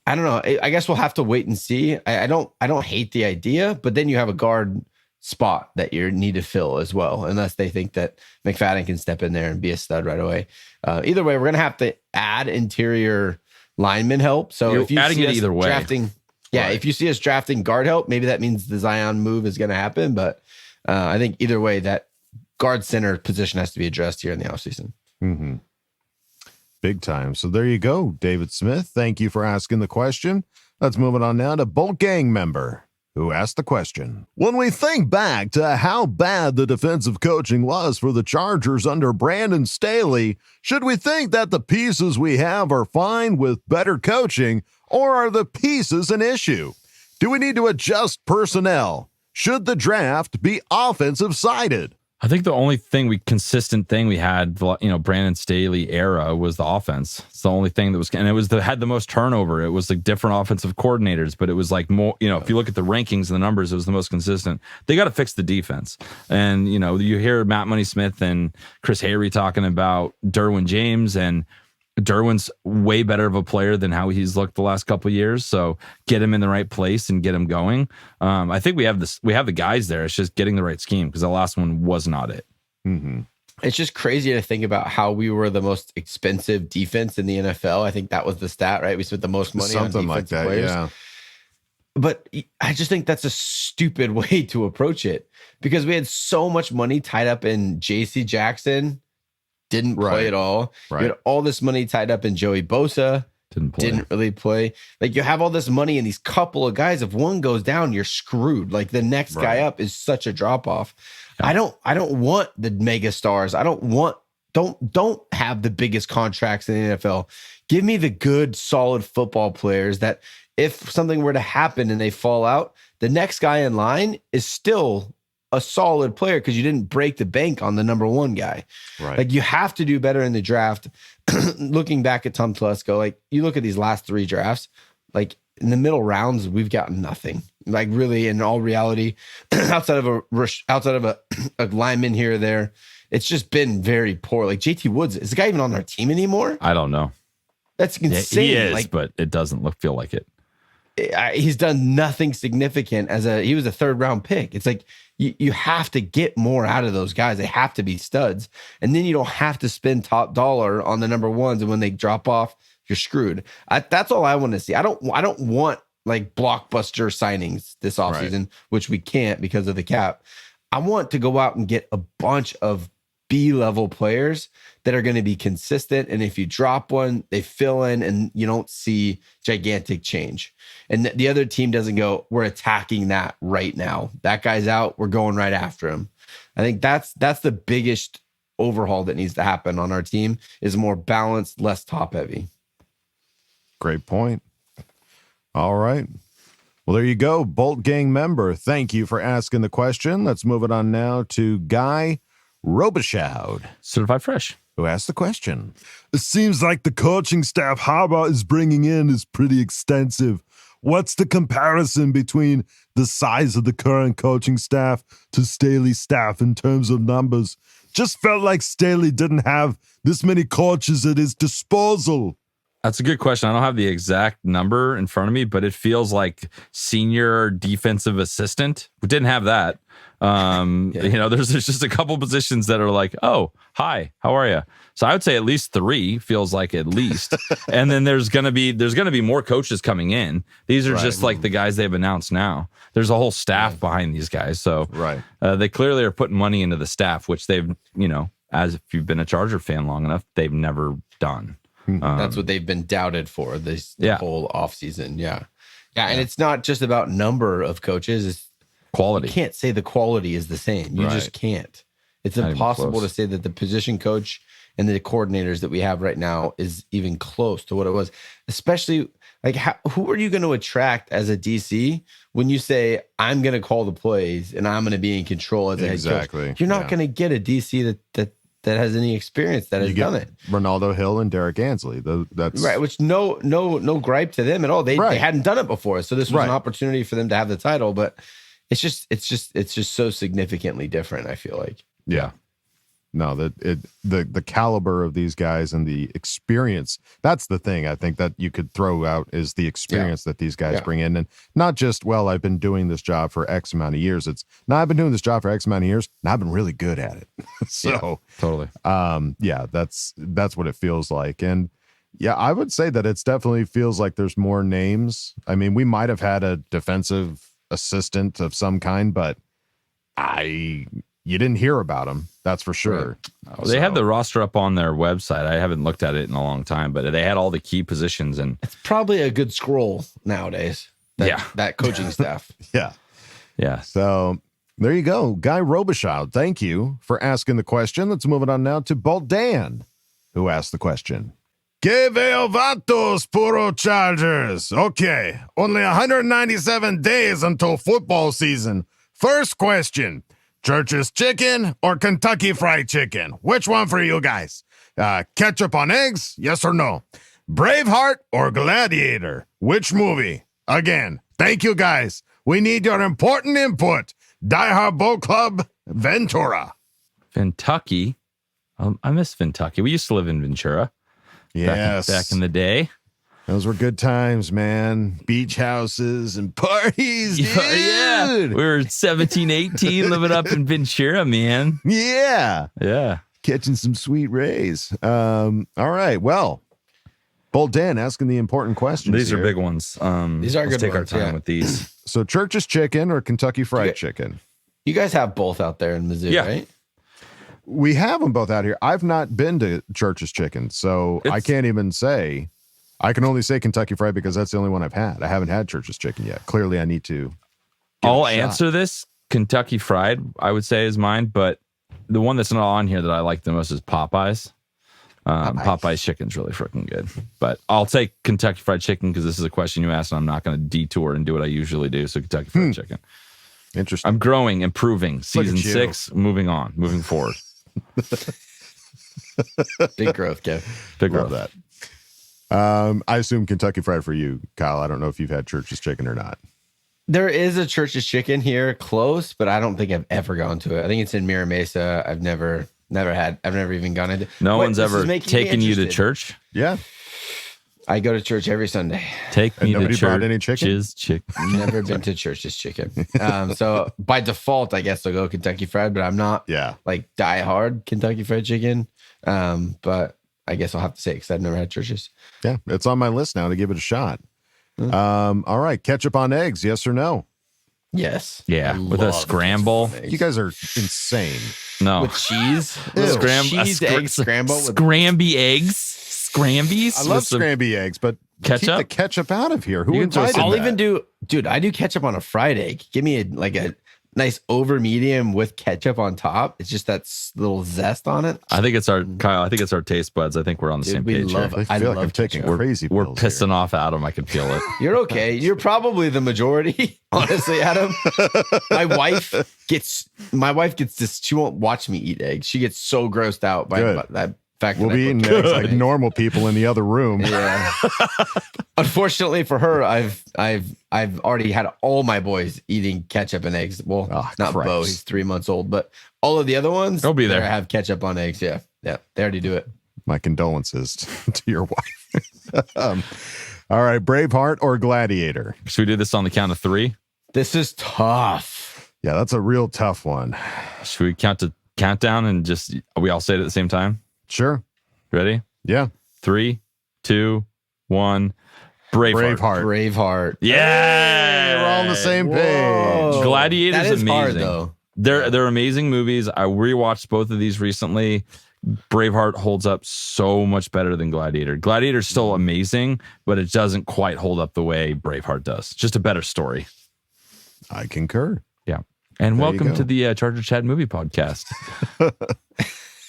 Speaker 9: I don't know. I guess we'll have to wait and see. I don't hate the idea, but then you have a guard spot that you need to fill as well, unless they think that McFadden can step in there and be a stud right away. Either way, we're gonna have to add interior lineman help. So if you
Speaker 8: adding
Speaker 9: see
Speaker 8: it
Speaker 9: us
Speaker 8: either way,
Speaker 9: drafting. Yeah, if you see us drafting guard help, maybe that means the Zion move is going to happen. But I think either way, that guard center position has to be addressed here in the offseason.
Speaker 7: Mm-hmm. Big time. So there you go, David Smith. Thank you for asking the question. Let's move it on now to Bolt Gang member who asked the question. When we think back to how bad the defensive coaching was for the Chargers under Brandon Staley, should we think that the pieces we have are fine with better coaching, or are the pieces an issue? Do we need to adjust personnel? Should the draft be offensive sided?
Speaker 8: I think the only consistent thing we had, Brandon Staley era, was the offense. It's the only thing that was, and it was had the most turnover. It was different offensive coordinators, but it was more, if you look at the rankings and the numbers, it was the most consistent. They got to fix the defense. And, you hear Matt Money Smith and Chris Hayre talking about Derwin James, and Derwin's way better of a player than how he's looked the last couple of years. So get him in the right place and get him going. I think we have the guys there. It's just getting the right scheme because the last one was not it.
Speaker 7: Mm-hmm.
Speaker 9: It's just crazy to think about how we were the most expensive defense in the NFL. I think that was the stat, right? We spent the most money on defensive
Speaker 7: like that,
Speaker 9: players.
Speaker 7: yeah.
Speaker 9: But I just think that's a stupid way to approach it because we had so much money tied up in JC Jackson, didn't play at all.
Speaker 7: Right.
Speaker 9: You had all this money tied up in Joey Bosa, didn't really play. Like, you have all this money in these couple of guys. If one goes down, you're screwed. Like, the next guy up is such a drop off. Yeah. I don't want the mega stars. I don't have the biggest contracts in the NFL. Give me the good, solid football players that if something were to happen and they fall out, the next guy in line is still a solid player because you didn't break the bank on the number one guy.
Speaker 7: Right.
Speaker 9: Like, you have to do better in the draft. Looking back at Tom Telesco, like, you look at these last 3 drafts, like, in the middle rounds, we've gotten nothing. Like, really, in all reality, outside of a lineman here or there, it's just been very poor. Like, JT Woods, is the guy even on our team anymore?
Speaker 8: I don't know.
Speaker 9: That's insane.
Speaker 8: He is,
Speaker 9: like,
Speaker 8: but it doesn't feel like it.
Speaker 9: He's done nothing significant he was a 3rd round pick. It's like you have to get more out of those guys. They have to be studs. And then you don't have to spend top dollar on the number ones. And when they drop off, you're screwed. That's all I want to see. I don't want like blockbuster signings this offseason, which we can't because of the cap. I want to go out and get a bunch of B-level players that are going to be consistent. And if you drop one, they fill in and you don't see gigantic change. And the other team doesn't go, we're attacking that right now. That guy's out. We're going right after him. I think that's the biggest overhaul that needs to happen on our team is more balanced, less top heavy.
Speaker 7: Great point. All right. Well, there you go. Bolt Gang member. Thank you for asking the question. Let's move it on now to Guy Robichaud,
Speaker 8: Certified Fresh,
Speaker 7: who asked the question.
Speaker 12: It seems like the coaching staff Harbaugh is bringing in is pretty extensive. What's the comparison between the size of the current coaching staff to Staley's staff in terms of numbers? Just felt like Staley didn't have this many coaches at his disposal.
Speaker 8: That's a good question. I don't have the exact number in front of me, but it feels like senior defensive assistant. We didn't have that. You know, there's just a couple positions that are like, oh, hi, how are you? So I would say at least 3 feels like at least. And then there's gonna be more coaches coming in. These are just like the guys they've announced now. There's a whole staff behind these guys. So they clearly are putting money into the staff, which they've, you know, as if you've been a Charger fan long enough, they've never done.
Speaker 9: That's what they've been doubted for the whole offseason. Yeah. And it's not just about number of coaches. It's
Speaker 8: quality.
Speaker 9: You can't say the quality is the same. You just can't. It's impossible to say that the position coach and the coordinators that we have right now is even close to what it was. Especially, like, who are you going to attract as a DC when you say, I'm going to call the plays and I'm going to be in control as a head coach? You're not going to get a DC that has any experience that has done it.
Speaker 7: Ronaldo Hill and Derek Ansley. That's
Speaker 9: right. Which no gripe to them at all. They hadn't done it before, so this was an opportunity for them to have the title. But it's just so significantly different. I feel like.
Speaker 7: Yeah. No, the caliber of these guys and the experience. That's the thing I think that you could throw out is the experience that these guys bring in, and not just, well, I've been doing this job for X amount of years. It's no, I've been doing this job for X amount of years, and I've been really good at it. So
Speaker 8: totally.
Speaker 7: That's what it feels like, and I would say that it's definitely feels like there's more names. I mean, we might have had a defensive assistant of some kind, but you didn't hear about them. That's for sure.
Speaker 8: Right. They had the roster up on their website. I haven't looked at it in a long time, but they had all the key positions, and
Speaker 9: it's probably a good scroll nowadays. That coaching staff.
Speaker 7: Yeah. So there you go. Guy Robichaud, thank you for asking the question. Let's move it on now to Bolt Dan, who asked the question.
Speaker 12: Que veo vatos, puro Chargers. Okay, only 197 days until football season. First question. Church's Chicken or Kentucky Fried Chicken? Which one for you guys? Ketchup on eggs? Yes or no? Braveheart or Gladiator? Which movie? Again, thank you guys. We need your important input. Die Hard Boat Club, Ventura.
Speaker 8: Kentucky. I miss Kentucky. We used to live in Ventura.
Speaker 7: Yes.
Speaker 8: Back in the day.
Speaker 7: Those were good times, man. Beach houses and parties, dude.
Speaker 8: Yeah. We were 17, 18 living up in Ventura, man.
Speaker 7: Yeah.
Speaker 8: Yeah.
Speaker 7: Catching some sweet rays. All right. Well, Bold Dan asking the important questions.
Speaker 8: These
Speaker 7: here.
Speaker 8: are big ones.
Speaker 9: These are
Speaker 8: let's
Speaker 9: good
Speaker 8: take
Speaker 9: ones,
Speaker 8: our time
Speaker 9: yeah.
Speaker 8: with these.
Speaker 7: So Church's Chicken or Kentucky Fried Chicken?
Speaker 9: You guys have both out there in Mizzou, right?
Speaker 7: We have them both out here. I've not been to Church's Chicken, so I can't even say. I can only say Kentucky Fried because that's the only one I've had. I haven't had Church's Chicken yet. Clearly, I need to.
Speaker 8: I'll answer this. Kentucky Fried, I would say, is mine, but the one that's not on here that I like the most is Popeyes. Popeyes chicken's really freaking good, but I'll take Kentucky Fried Chicken because this is a question you asked, and I'm not going to detour and do what I usually do. So Kentucky Fried Chicken.
Speaker 7: Interesting.
Speaker 8: I'm growing, improving. Season
Speaker 7: Look at you.
Speaker 8: 6, moving on, moving forward.
Speaker 9: Big growth, Kev.
Speaker 8: Big
Speaker 7: Love
Speaker 8: growth.
Speaker 7: that. I assume Kentucky Fried for you, Kyle. I don't know if you've had Church's Chicken or not.
Speaker 9: There is a Church's Chicken here close, but I don't think I've ever gone to it. I think it's in Mira Mesa. I've never even gone into.
Speaker 8: No
Speaker 9: Wait,
Speaker 8: one's
Speaker 9: this is
Speaker 8: ever
Speaker 9: making me
Speaker 8: taken you to
Speaker 9: interested.
Speaker 8: church.
Speaker 7: Yeah.
Speaker 9: I go to church every Sunday.
Speaker 8: Take me to
Speaker 7: nobody brought
Speaker 8: church.
Speaker 7: any chicken?
Speaker 8: Chicken.
Speaker 9: Never been to Church's Chicken. So by default, I guess I'll go Kentucky Fried, but I'm not like die hard Kentucky Fried Chicken. But I guess I'll have to say it because I've never had Church's.
Speaker 7: Yeah, it's on my list now to give it a shot. All right, ketchup on eggs, yes or no?
Speaker 9: Yes.
Speaker 8: Yeah, with a scramble.
Speaker 7: You guys are insane.
Speaker 8: No.
Speaker 9: With cheese?
Speaker 8: Cheese
Speaker 9: egg scramble with
Speaker 8: Scramby eggs. Scrambies.
Speaker 7: I love
Speaker 8: with some
Speaker 7: scramby eggs, but
Speaker 8: ketchup?
Speaker 7: keep the ketchup out of here. Who
Speaker 8: You can throw
Speaker 7: invited
Speaker 8: some-
Speaker 9: I'll
Speaker 7: that?
Speaker 9: even do, dude, I do ketchup on a fried egg. Give me a nice over medium with ketchup on top. It's just that little zest on it.
Speaker 8: I think it's our Kyle. I think it's our taste buds. I think we're on the
Speaker 9: Dude,
Speaker 8: same
Speaker 9: we
Speaker 8: page
Speaker 9: love
Speaker 8: here.
Speaker 9: it.
Speaker 7: I feel like
Speaker 9: love
Speaker 7: I'm taking
Speaker 9: ketchup.
Speaker 7: crazy
Speaker 8: We're
Speaker 7: pills
Speaker 8: pissing
Speaker 7: here.
Speaker 8: off Adam. I can feel it.
Speaker 9: You're okay. You're probably the majority, honestly, Adam. My wife gets this. She won't watch me eat eggs. She gets so grossed out by
Speaker 7: Good.
Speaker 9: that fact.
Speaker 7: We'll
Speaker 9: that I
Speaker 7: be
Speaker 9: put
Speaker 7: eating
Speaker 9: ketchup
Speaker 7: eggs
Speaker 9: on
Speaker 7: like
Speaker 9: eggs.
Speaker 7: normal people in the other room.
Speaker 9: Yeah. Unfortunately for her, I've already had all my boys eating ketchup and eggs. Well, not
Speaker 7: Christ.
Speaker 9: Bo, he's 3 months old, but all of the other ones,
Speaker 8: They'll be there.
Speaker 9: they have ketchup on eggs. Yeah, they already do it.
Speaker 7: My condolences to your wife. All right, Braveheart or Gladiator?
Speaker 8: Should we do this on the count of 3?
Speaker 9: This is tough.
Speaker 7: Yeah, that's a real tough one.
Speaker 8: Should we count down and just we all say it at the same time?
Speaker 7: Sure.
Speaker 8: Ready?
Speaker 7: Yeah.
Speaker 8: 3, 2, 1. Braveheart.
Speaker 9: Braveheart.
Speaker 8: Yeah,
Speaker 7: We're all on the same page.
Speaker 9: Whoa.
Speaker 8: Gladiator's
Speaker 9: That is
Speaker 8: amazing.
Speaker 9: hard, though.
Speaker 8: They're amazing movies. I rewatched both of these recently. Braveheart holds up so much better than Gladiator. Gladiator's still amazing, but it doesn't quite hold up the way Braveheart does. Just a better story.
Speaker 7: I concur.
Speaker 8: Yeah. And
Speaker 7: There you
Speaker 8: welcome
Speaker 7: go.
Speaker 8: to the Charger Chat movie podcast.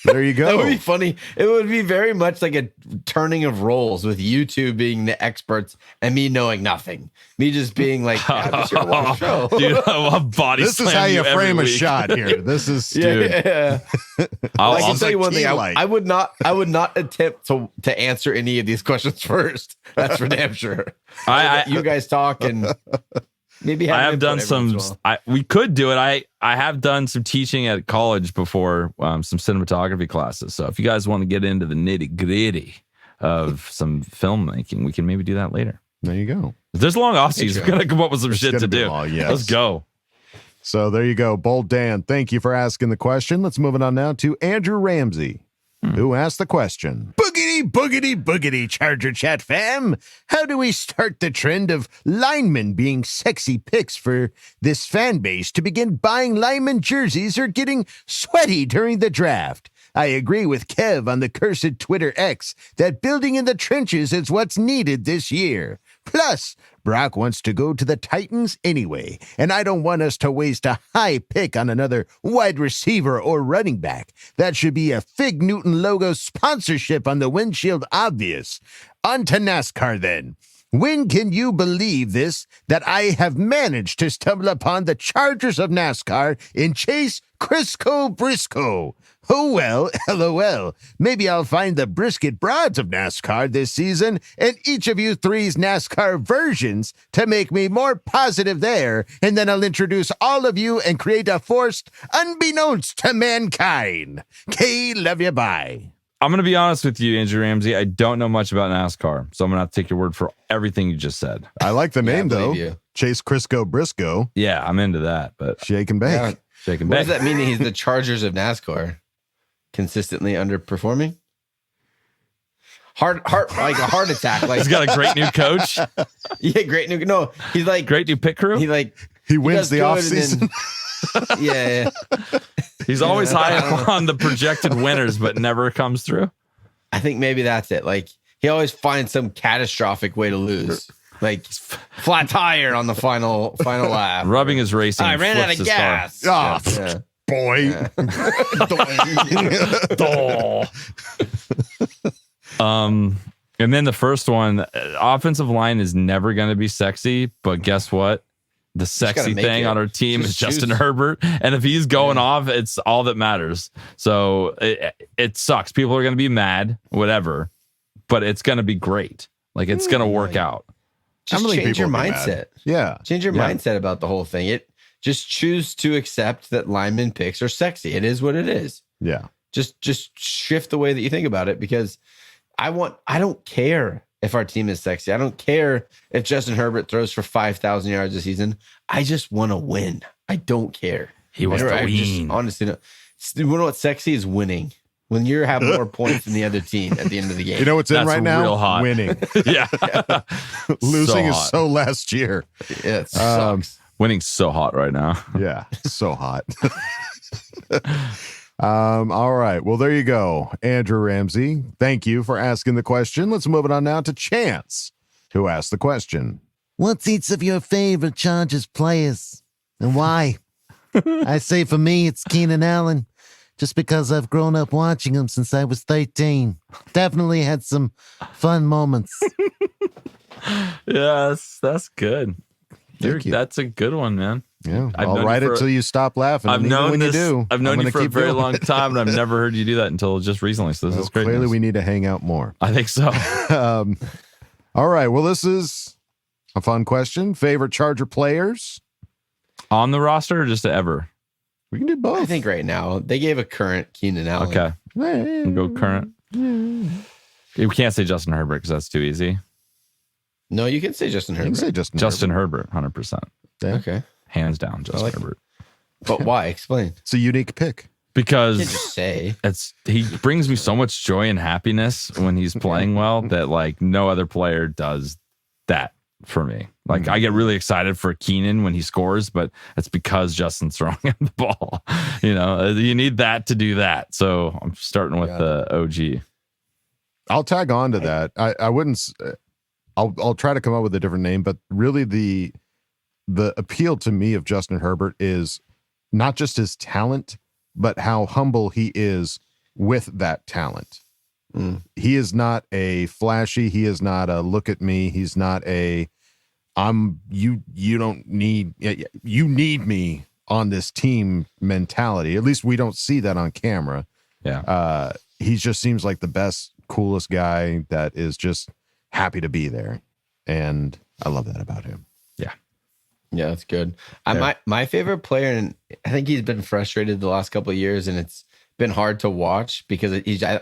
Speaker 7: There you go.
Speaker 9: That would be funny. It would be very much like a turning of roles with you two being the experts and me knowing nothing. Me just being like, yeah, this is your one show.
Speaker 8: Dude, I'll body
Speaker 7: This is
Speaker 8: slam
Speaker 7: how you
Speaker 8: every
Speaker 7: frame a
Speaker 8: week.
Speaker 7: shot here. This is
Speaker 9: Yeah. I can tell you one thing.
Speaker 7: Key-like.
Speaker 9: I would not attempt to answer any of these questions first. That's for damn sure. You guys talk and maybe
Speaker 8: I have
Speaker 9: input
Speaker 8: done
Speaker 9: every
Speaker 8: some.
Speaker 9: once in a while.
Speaker 8: We could do it. I have done some teaching at college before, some cinematography classes. So if you guys want to get into the nitty gritty of some filmmaking, we can maybe do that later.
Speaker 7: There you go.
Speaker 8: If there's a long off season, we're gonna come up with some shit
Speaker 7: gonna
Speaker 8: to
Speaker 7: be
Speaker 8: do.
Speaker 7: long, yes.
Speaker 8: Let's go.
Speaker 7: So there you go. Bold Dan, thank you for asking the question. Let's move it on now to Andrew Ramsey, who asked the question.
Speaker 1: Boogity, boogity, boogity, Charger Chat fam. How do we start the trend of linemen being sexy picks for this fan base to begin buying lineman jerseys or getting sweaty during the draft? I agree with Kev on the cursed Twitter X that building in the trenches is what's needed this year. Plus, Brock wants to go to the Titans anyway, and I don't want us to waste a high pick on another wide receiver or running back. That should be a Fig Newton logo sponsorship on the windshield obvious. On to NASCAR then. When can you believe this, that I have managed to stumble upon the Chargers of NASCAR in Chase Crisco Briscoe? Oh well, LOL. Maybe I'll find the Brisket Broads of NASCAR this season and each of you three's NASCAR versions to make me more positive there, and then I'll introduce all of you and create a force unbeknownst to mankind. K, love you, bye.
Speaker 8: I'm going to be honest with you, Andrew Ramsey. I don't know much about NASCAR, so I'm going to have to take your word for everything you just said.
Speaker 7: I like the name, though.
Speaker 9: you.
Speaker 7: Chase Crisco Briscoe.
Speaker 8: Yeah, I'm into that. But
Speaker 7: Shake and bake.
Speaker 9: Yeah.
Speaker 8: shake and
Speaker 9: What
Speaker 8: bake.
Speaker 9: does that mean? He's the Chargers of NASCAR, consistently underperforming. Heart, like a heart attack. Like
Speaker 8: He's got a great new coach.
Speaker 9: Yeah, great new. No, he's like
Speaker 8: Great new pit crew.
Speaker 7: He wins
Speaker 9: does
Speaker 7: the
Speaker 9: good
Speaker 7: offseason.
Speaker 9: Yeah.
Speaker 8: He's always high up on the projected winners, but never comes through.
Speaker 9: I think maybe that's it. Like he always finds some catastrophic way to lose, like flat tire on the final lap,
Speaker 8: Rubbing his racing.
Speaker 9: I ran out of
Speaker 8: flips his
Speaker 9: gas.
Speaker 7: Ah,
Speaker 9: Yeah.
Speaker 7: boy.
Speaker 8: And then the first one, offensive line is never going to be sexy, but guess what? The sexy
Speaker 9: make
Speaker 8: thing
Speaker 9: it.
Speaker 8: on our team
Speaker 9: Just
Speaker 8: is Justin
Speaker 9: choose.
Speaker 8: Herbert. And if he's going off, it's all that matters. So it sucks. People are going to be mad, whatever, but it's going to be great. Like it's going to work out.
Speaker 9: Just change your mindset.
Speaker 7: Yeah.
Speaker 9: Change your mindset about the whole thing. Just choose to accept that lineman picks are sexy. It is what it is.
Speaker 7: Yeah.
Speaker 9: Just shift the way that you think about it, because I don't care if our team is sexy. I don't care if Justin Herbert throws for 5,000 yards a season. I just want to win. I don't care.
Speaker 8: He wants to win.
Speaker 9: Honestly, no. You know what's sexy is winning. When you have more points than the other team at the end of the game.
Speaker 7: You know what's in
Speaker 8: That's
Speaker 7: right now?
Speaker 8: real hot.
Speaker 7: Winning.
Speaker 8: Yeah.
Speaker 7: Losing is
Speaker 8: hot.
Speaker 7: so last year.
Speaker 9: Yeah, it sucks.
Speaker 8: Winning's so hot right now.
Speaker 7: Yeah. So hot. All right. Well, there you go, Andrew Ramsey. Thank you for asking the question. Let's move it on now to Chance, who asked the question.
Speaker 13: What's each of your favorite Chargers players and why? I say for me, it's Keenan Allen, just because I've grown up watching him since I was 13. Definitely had some fun moments.
Speaker 8: Yeah, that's good.
Speaker 7: Thank you.
Speaker 8: That's a good one, man.
Speaker 7: Yeah.
Speaker 8: I've
Speaker 7: I'll
Speaker 8: known
Speaker 7: write
Speaker 8: you
Speaker 7: it
Speaker 8: for-
Speaker 7: till you stop laughing.
Speaker 8: I've
Speaker 7: and even
Speaker 8: known
Speaker 7: when
Speaker 8: this.
Speaker 7: you do,
Speaker 8: I've known
Speaker 7: I'm
Speaker 8: you for
Speaker 7: gonna
Speaker 8: a
Speaker 7: keep
Speaker 8: very
Speaker 7: doing
Speaker 8: long
Speaker 7: it.
Speaker 8: time, and I've never heard you do that until just recently. So this is great.
Speaker 7: Clearly,
Speaker 8: news.
Speaker 7: we need to hang out more.
Speaker 8: I think so.
Speaker 7: All right. Well, this is a fun question. Favorite Charger players?
Speaker 8: On the roster or just ever?
Speaker 7: We can do both.
Speaker 9: I think right now they gave a current Keenan Allen.
Speaker 8: Okay. We'll go current. You can't say Justin Herbert because that's too easy.
Speaker 9: No, you can say Justin
Speaker 7: You
Speaker 9: Herbert.
Speaker 7: can say
Speaker 8: Justin Herbert, 100%.
Speaker 7: Yeah.
Speaker 9: Okay.
Speaker 8: Hands down, Justin Herbert.
Speaker 9: But why? Explain.
Speaker 7: It's a unique pick.
Speaker 8: Because
Speaker 9: You can't just say.
Speaker 8: he brings me so much joy and happiness when he's playing well that like no other player does that for me. Like I get really excited for Keenan when he scores, but it's because Justin's throwing him the ball. You know, you need that to do that. So I'm starting with the OG.
Speaker 7: I'll tag on to that. I wouldn't. I'll try to come up with a different name, but really the appeal to me of Justin Herbert is not just his talent, but how humble he is with that talent. He is not a flashy. He is not a look at me. He's not a you don't need you need me on this team mentality. At least we don't see that on camera.
Speaker 8: Yeah.
Speaker 7: He just seems like the best, coolest guy that is just happy to be there. And I love that about him.
Speaker 9: Yeah, that's good. My favorite player, and I think he's been frustrated the last couple of years, and it's been hard to watch because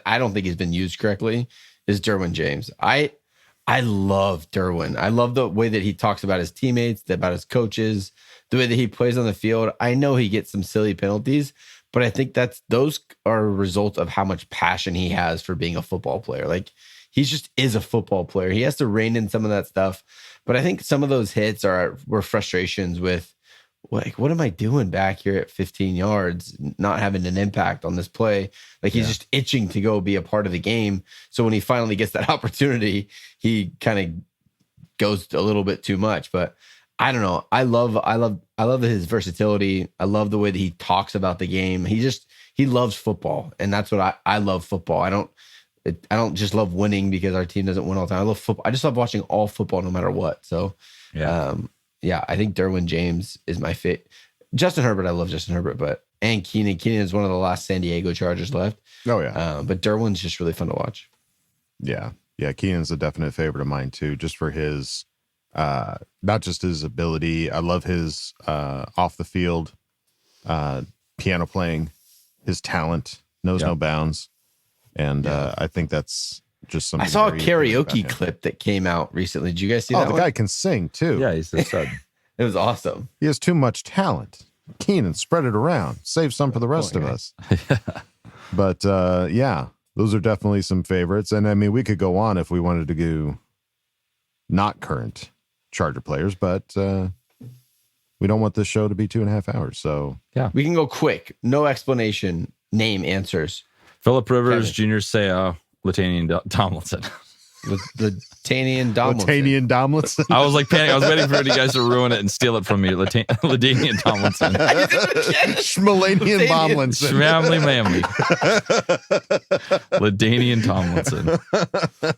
Speaker 9: I don't think he's been used correctly, is Derwin James. I love Derwin. I love the way that he talks about his teammates, about his coaches, the way that he plays on the field. I know he gets some silly penalties, but I think those are a result of how much passion he has for being a football player. Like he just is a football player. He has to rein in some of that stuff. But I think some of those hits were frustrations with, like, what am I doing back here at 15 yards, not having an impact on this play? Like, he's just itching to go be a part of the game. So when he finally gets that opportunity, he kind of goes a little bit too much. But I don't know. I love his versatility. I love the way that he talks about the game. He loves football, and that's what I love football. I don't just love winning because our team doesn't win all the time. I love football. I just love watching all football no matter what. So, I think Derwin James is my fit. Justin Herbert, I love Justin Herbert, and Keenan. Keenan is one of the last San Diego Chargers left.
Speaker 7: Oh, yeah.
Speaker 9: But Derwin's just really fun to watch.
Speaker 7: Yeah. Yeah. Keenan's a definite favorite of mine, too, just for his, not just his ability. I love his off the field piano playing, his talent, knows no bounds. And I think that's just something.
Speaker 9: I saw a karaoke clip that came out recently. Did you guys see that?
Speaker 7: The guy can sing too.
Speaker 8: Yeah, he's the stud.
Speaker 9: It was awesome.
Speaker 7: He has too much talent. Keenan, spread it around. Save some for the rest of us. But yeah, those are definitely some favorites. And I mean, we could go on if we wanted to go not current Charger players, but we don't want this show to be 2.5 hours. So
Speaker 8: yeah,
Speaker 9: we can go quick. No explanation. Name answers.
Speaker 8: Phillip Rivers, Junior Seau, LaTainian Tomlinson.
Speaker 9: LaTainian Tomlinson.
Speaker 7: LaTainian Tomlinson.
Speaker 8: I was like panicking. I was waiting for you guys to ruin it and steal it from me. LaDainian Tomlinson.
Speaker 7: Schmalanian Tomlinson.
Speaker 8: Schmamly Mamly. LaDainian Tomlinson.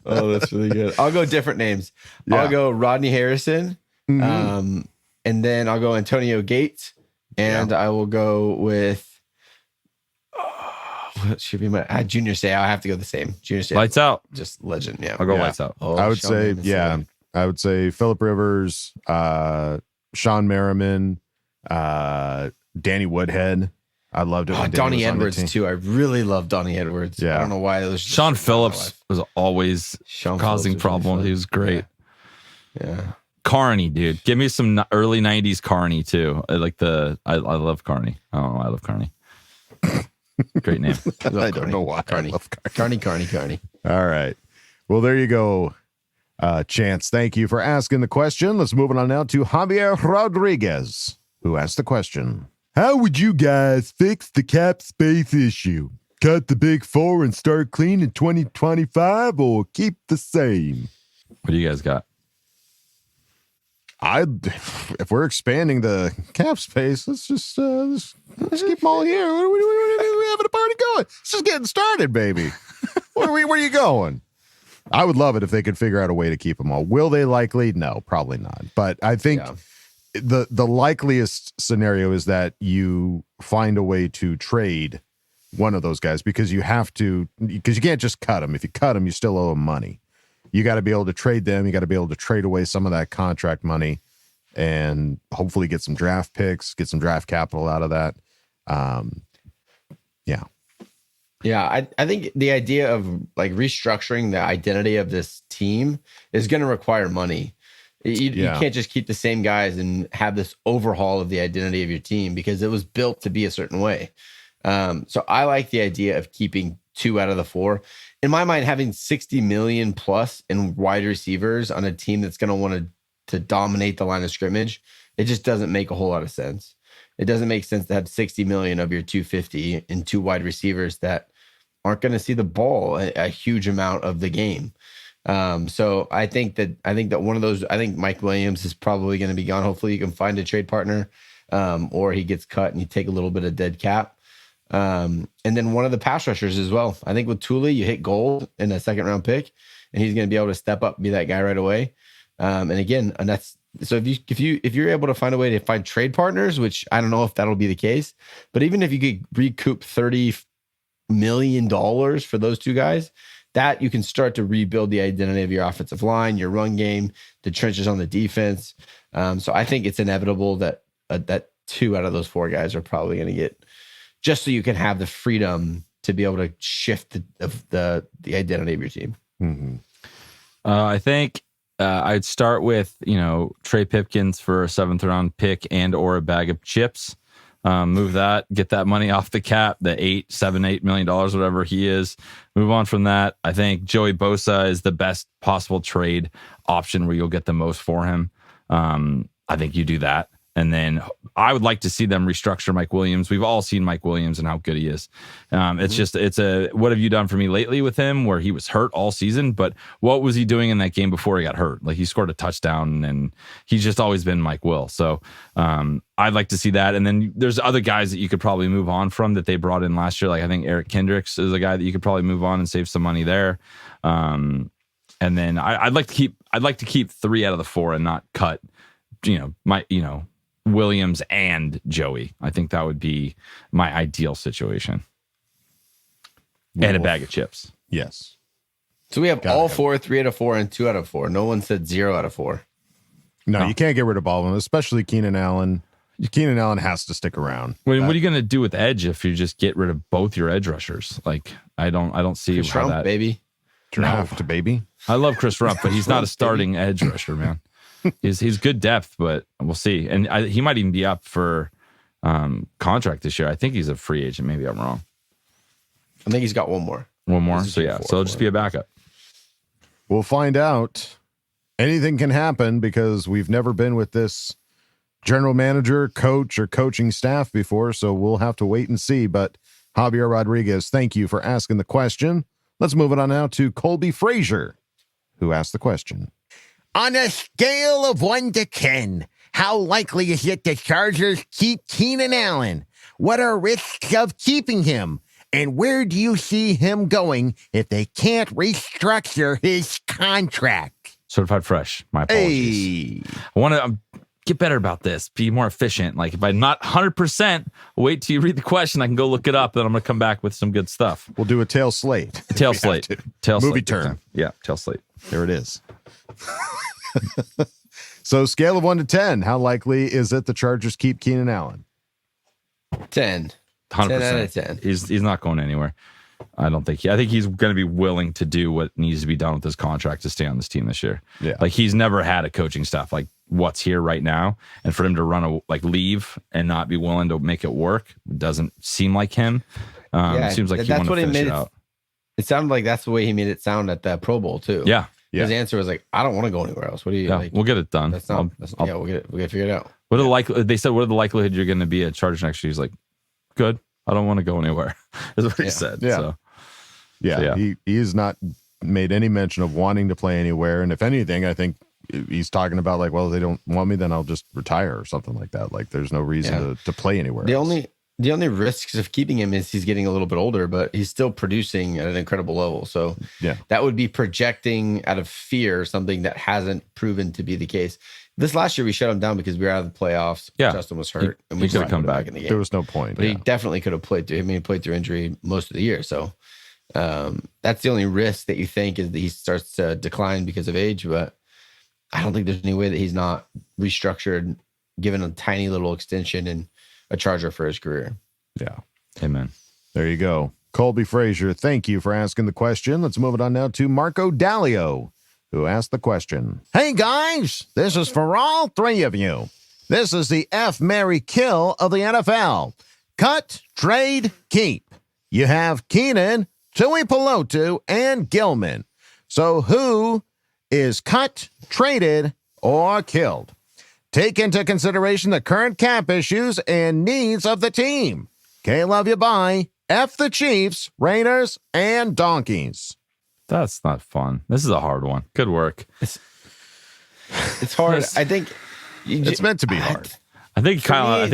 Speaker 9: Oh, that's really good. I'll go different names.
Speaker 7: Yeah.
Speaker 9: I'll go Rodney Harrison. And then I'll go Antonio Gates. And I will go with what should be my Junior Seau. I have to go the same. Junior Seau.
Speaker 8: Lights out.
Speaker 9: Just legend. Yeah.
Speaker 8: I'll go lights out.
Speaker 9: Oh,
Speaker 7: I would say, I would say Phillip Rivers, Sean Merriman, Danny Woodhead. I loved it.
Speaker 9: Donnie Edwards too. I really love Donnie Edwards.
Speaker 7: Yeah.
Speaker 9: I don't know why. It was
Speaker 8: Sean Phillips was always causing problems. He was great.
Speaker 9: Yeah.
Speaker 8: Carney, dude. Give me some early 90s Carney too. I love Carney. I don't know why I love Carney. Great name.
Speaker 7: I don't know why.
Speaker 9: Carney. Carney.
Speaker 7: All right. Well, there you go. Chance, thank you for asking the question. Let's move on now to Javier Rodriguez, who asked the question. How would you guys fix the cap space issue? Cut the big four and start clean in 2025 or keep the same?
Speaker 8: What do you guys got?
Speaker 7: If we're expanding the cap space, let's just keep them all here. What are we having a party going? It's just getting started, baby. Where are you going? I would love it if they could figure out a way to keep them all. Will they likely? No, probably not. But I think the likeliest scenario is that you find a way to trade one of those guys because you can't just cut them. If you cut them, you still owe them money. You got to be able to trade them. You got to be able to trade away some of that contract money and hopefully get some draft picks, get some draft capital out of that.
Speaker 9: Yeah, I think the idea of like restructuring the identity of this team is going to require money. You can't just keep the same guys and have this overhaul of the identity of your team because it was built to be a certain way. So I like the idea of keeping 2 out of the 4. In my mind, having 60 million plus in wide receivers on a team that's going to want to dominate the line of scrimmage, it just doesn't make a whole lot of sense. It doesn't make sense to have 60 million of your 250 in 2 wide receivers that aren't going to see the ball a huge amount of the game. So I think that one of those, I think Mike Williams is probably going to be gone. Hopefully you can find a trade partner, or he gets cut and you take a little bit of dead cap. And then one of the pass rushers as well. I think with Thule, you hit gold in a 2nd round pick, and he's going to be able to step up and be that guy right away. And that's so if you're able to find a way to find trade partners, which I don't know if that'll be the case, but even if you could recoup $30 million for those 2 guys, that you can start to rebuild the identity of your offensive line, your run game, the trenches on the defense. So I think it's inevitable that 2 out of those 4 guys are probably going to get, just so you can have the freedom to be able to shift the identity of your team.
Speaker 7: Mm-hmm.
Speaker 8: I think I'd start with, Trey Pipkins for a 7th round pick and or a bag of chips. Move that, get that money off the cap, the $8 million, whatever he is. Move on from that. I think Joey Bosa is the best possible trade option where you'll get the most for him. I think you do that. And then I would like to see them restructure Mike Williams. We've all seen Mike Williams and how good he is. It's what have you done for me lately with him, where he was hurt all season, but what was he doing in that game before he got hurt? Like, he scored a touchdown and he's just always been Mike Will. So I'd like to see that. And then there's other guys that you could probably move on from that they brought in last year. Like, I think Eric Kendricks is a guy that you could probably move on and save some money there. And then I'd like to keep 3 out of the 4 and not cut, Williams and Joey. I think that would be my ideal situation. And a bag of chips.
Speaker 7: Yes.
Speaker 9: So we have all 4, 3 out of 4, and 2 out of 4. No one said 0 out of 4.
Speaker 7: No, you can't get rid of all of them, especially Keenan Allen. Keenan Allen has to stick around.
Speaker 8: What are you going to do with edge if you just get rid of both your edge rushers? Like, I don't see
Speaker 9: Chris
Speaker 8: how
Speaker 9: Rump,
Speaker 8: that
Speaker 9: baby.
Speaker 7: Draft, baby.
Speaker 8: I love Chris Rump, but he's not a starting edge rusher, man. He's good depth, but we'll see. And he might even be up for contract this year. I think he's a free agent. Maybe I'm wrong.
Speaker 9: I think he's got one more.
Speaker 8: So yeah, so it'll just be a backup.
Speaker 7: We'll find out. Anything can happen because we've never been with this general manager, coach, or coaching staff before, so we'll have to wait and see. But Javier Rodriguez, thank you for asking the question. Let's move it on now to Colby Frazier, who asked the question.
Speaker 1: On a scale of 1 to 10, how likely is it the Chargers keep Keenan Allen? What are risks of keeping him? And where do you see him going if they can't restructure his contract?
Speaker 8: Certified fresh. My apologies.
Speaker 1: Hey.
Speaker 8: I want to get better about this. Be more efficient. Like if I'm not 100%, wait till you read the question. I can go look it up. Then I'm going to come back with some good stuff.
Speaker 7: We'll do a tail slate.
Speaker 8: Tail slate. Tail
Speaker 7: Movie
Speaker 8: slate.
Speaker 7: turn.
Speaker 8: Yeah, tail slate.
Speaker 7: There it is. So scale of 1 to 10, how likely is it the Chargers keep Keenan Allen?
Speaker 9: 10.
Speaker 8: 100%.
Speaker 9: 10 out of 10.
Speaker 8: He's not going anywhere. I don't think I think he's going to be willing to do what needs to be done with his contract to stay on this team this year.
Speaker 7: Yeah.
Speaker 8: Like he's never had a coaching staff like what's here right now. And for him to leave and not be willing to make it work doesn't seem like him. It seems like he wanted to finish it out.
Speaker 9: It sounded like that's the way he made it sound at the Pro Bowl too.
Speaker 8: Yeah.
Speaker 9: His answer was like, I don't want to go anywhere else. What do you like?
Speaker 8: We'll get it done.
Speaker 9: That's not, we'll get it figured out.
Speaker 8: What are they said, what are the likelihood you're going to be a Charger next year? He's like, good. I don't want to go anywhere. Is what he said.
Speaker 7: Yeah.
Speaker 8: So,
Speaker 7: yeah. He has not made any mention of wanting to play anywhere. And if anything, I think he's talking about like, well, if they don't want me, then I'll just retire or something like that. Like there's no reason to play anywhere.
Speaker 9: The only risks of keeping him is he's getting a little bit older, but he's still producing at an incredible level. So that would be projecting out of fear something that hasn't proven to be the case. This last year we shut him down because we were out of the playoffs.
Speaker 8: Yeah.
Speaker 9: Justin was hurt, and
Speaker 8: He
Speaker 9: we
Speaker 8: could have
Speaker 9: just
Speaker 8: come
Speaker 9: put him
Speaker 8: back.
Speaker 9: in the game.
Speaker 7: There was no point.
Speaker 9: But he definitely could have played through. I mean, he played through injury most of the year. So that's the only risk that you think is that he starts to decline because of age. But I don't think there's any way that he's not restructured, given a tiny little extension and a Charger for his career.
Speaker 7: Yeah.
Speaker 8: Amen.
Speaker 7: There you go. Colby Frazier, thank you for asking the question. Let's move it on now to Marco Dallio, who asked the question.
Speaker 1: Hey, guys, this is for all three of you. This is the F, Marry, Kill of the NFL. Cut, trade, keep. You have Keenan, Tui Pelotu, and Gilman. So who is cut, traded, or killed? Take into consideration the current cap issues and needs of the team. K, love you, bye. F the Chiefs, Raiders, and Donkeys.
Speaker 8: That's not fun. This is a hard one. Good work.
Speaker 9: It's hard. I think
Speaker 7: it's meant to be hard.
Speaker 8: I think Kyle.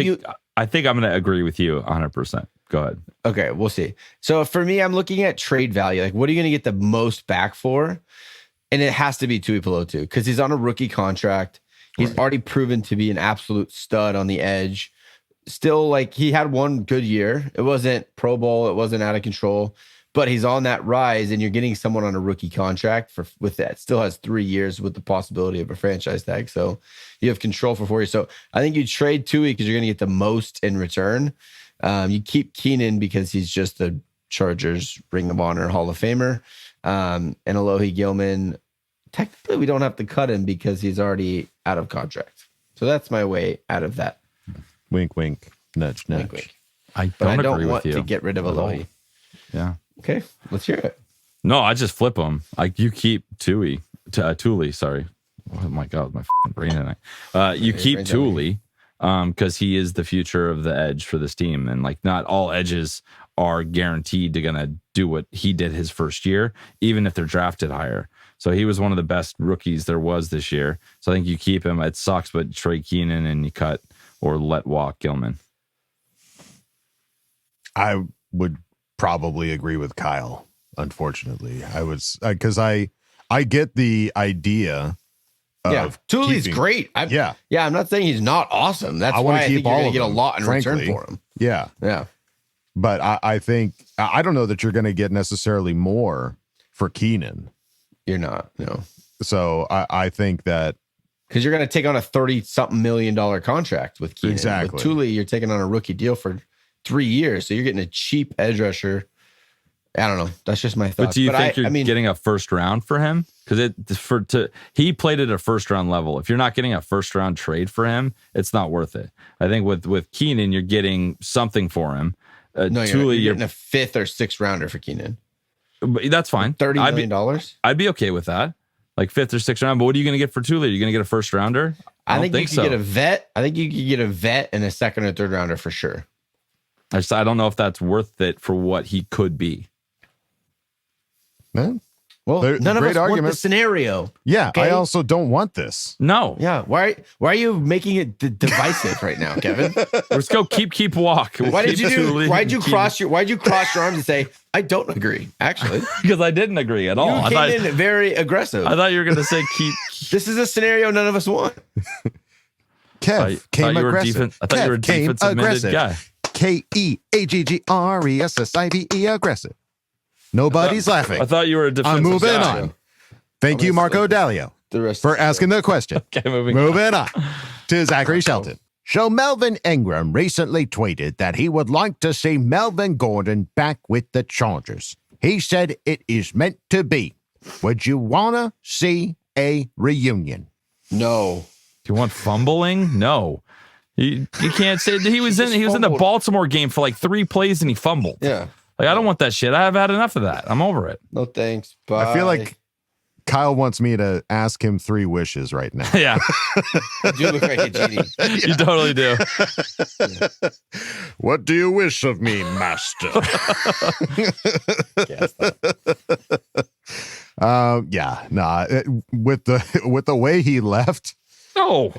Speaker 8: I think I'm going to agree with you 100%. Go ahead.
Speaker 9: Okay, we'll see. So for me, I'm looking at trade value. Like, what are you going to get the most back for? And it has to be Tui Pelotu because he's on a rookie contract. He's already proven to be an absolute stud on the edge. Still, like, he had one good year. It wasn't Pro Bowl. It wasn't out of control. But he's on that rise, and you're getting someone on a rookie contract with that. Still has 3 years with the possibility of a franchise tag. So you have control for 4 years. So I think you trade Tui because you're going to get the most in return. You keep Keenan because he's just a Chargers Ring of Honor Hall of Famer. And Alohi Gilman, technically we don't have to cut him because he's already out of contract. So that's my way out of that.
Speaker 7: Wink, wink, nudge, nudge.
Speaker 9: Wink, wink.
Speaker 8: I
Speaker 9: But
Speaker 8: don't
Speaker 9: I
Speaker 8: agree
Speaker 9: don't want
Speaker 8: with you
Speaker 9: to get rid of
Speaker 8: at all.
Speaker 9: Alohi.
Speaker 8: Yeah.
Speaker 9: Okay, let's hear it.
Speaker 8: No, I just flip them. Like you keep Tuli. Sorry. Oh my God, my fucking brain tonight. You keep Tuli because he is the future of the edge for this team, and like not all edges are guaranteed to gonna do what he did his first year, even if they're drafted higher. So he was one of the best rookies there was this year. So I think you keep him. It sucks, but trade Keenan and you cut or let walk Gilman.
Speaker 7: I would probably agree with Kyle. Unfortunately, I was because I get the idea.
Speaker 9: Tuli's great. I'm not saying he's not awesome. That's why I think you're going to get a lot in return for him.
Speaker 7: Yeah. But I think I don't know that you're going to get necessarily more for Keenan.
Speaker 9: You're not, no.
Speaker 7: So I think that
Speaker 9: because you're going to take on a $30-something million contract with Keenan.
Speaker 7: Exactly.
Speaker 9: With Tuli, you're taking on a rookie deal for 3 years, so you're getting a cheap edge rusher I don't know. That's just my thoughts.
Speaker 8: But do you think you're getting a first round for him? Because he played at a first round level. If you're not getting a first round trade for him, it's not worth it. I think with Keenan, you're getting something for him.
Speaker 9: No, you're getting a 5th or 6th rounder for Keenan.
Speaker 8: But that's fine.
Speaker 9: $30 million.
Speaker 8: I'd be okay with that. Like 5th or 6th round. But what are you going to get for Thule? Are you going to get a first rounder?
Speaker 9: I think you could get a vet. I think you could get a vet and a 2nd or 3rd rounder for sure.
Speaker 8: I don't know if that's worth it for what he could be.
Speaker 7: Man.
Speaker 9: Well, none of us want the scenario.
Speaker 7: Yeah,
Speaker 9: okay?
Speaker 7: I also don't want this.
Speaker 8: No.
Speaker 9: Yeah. Why are you making it divisive right now, Kevin?
Speaker 8: Let's go keep walk.
Speaker 9: Why'd you cross your arms and say, I don't agree, actually?
Speaker 8: Because I didn't agree at all.
Speaker 9: You came in very aggressive.
Speaker 8: I thought you were going to say keep.
Speaker 9: This is a scenario none of us want.
Speaker 7: Kev came aggressive.
Speaker 8: I thought you were a defensive-minded guy.
Speaker 7: KEAGGRESSIVE aggressive. Nobody's laughing.
Speaker 8: I thought you were a defensive
Speaker 7: I'm moving
Speaker 8: guy.
Speaker 7: on. Thank you, Marco Dalio, for asking the question.
Speaker 8: Okay, moving
Speaker 7: on to Zachary Shelton.
Speaker 1: So Melvin Ingram recently tweeted that he would like to see Melvin Gordon back with the Chargers. He said it is meant to be. Would you want to see a reunion?
Speaker 9: No.
Speaker 8: Do you want fumbling? No. You can't say he was in the Baltimore game for like 3 plays and he fumbled.
Speaker 9: Yeah.
Speaker 8: Like, I don't want that shit. I've had enough of that. I'm over it.
Speaker 9: No thanks. Bye.
Speaker 7: I feel like Kyle wants me to ask him 3 wishes right now.
Speaker 8: Yeah.
Speaker 9: You do look like a genie.
Speaker 8: You totally do.
Speaker 12: What do you wish of me, master?
Speaker 7: With the way he left,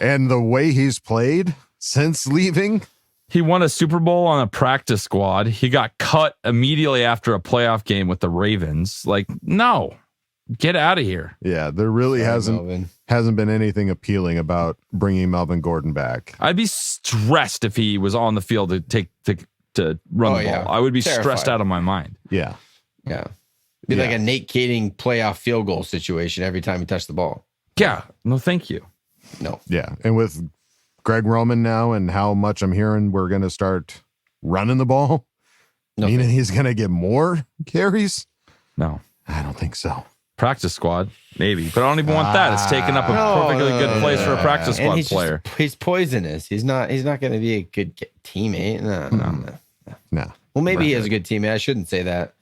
Speaker 7: and the way he's played since leaving.
Speaker 8: He won a Super Bowl on a practice squad. He got cut immediately after a playoff game with the Ravens. Like, no, get out of here.
Speaker 7: Yeah, there really hasn't been anything appealing about bringing Melvin Gordon back.
Speaker 8: I'd be stressed if he was on the field to run the ball. I would be stressed out of my mind.
Speaker 7: Yeah.
Speaker 9: Yeah. Be like a Nate Kading playoff field goal situation every time he touched the ball.
Speaker 8: Yeah. No, thank you.
Speaker 9: No.
Speaker 7: Yeah. And with Greg Roman now and how much I'm hearing we're going to start running the ball, meaning he's going to get more carries?
Speaker 8: No.
Speaker 7: I don't think so.
Speaker 8: Practice squad, maybe. But I don't even want that. It's taking up a perfectly good place for a practice squad player.
Speaker 9: He's poisonous. He's not going to be a good teammate. No. Well, maybe he is a good teammate. I shouldn't say that.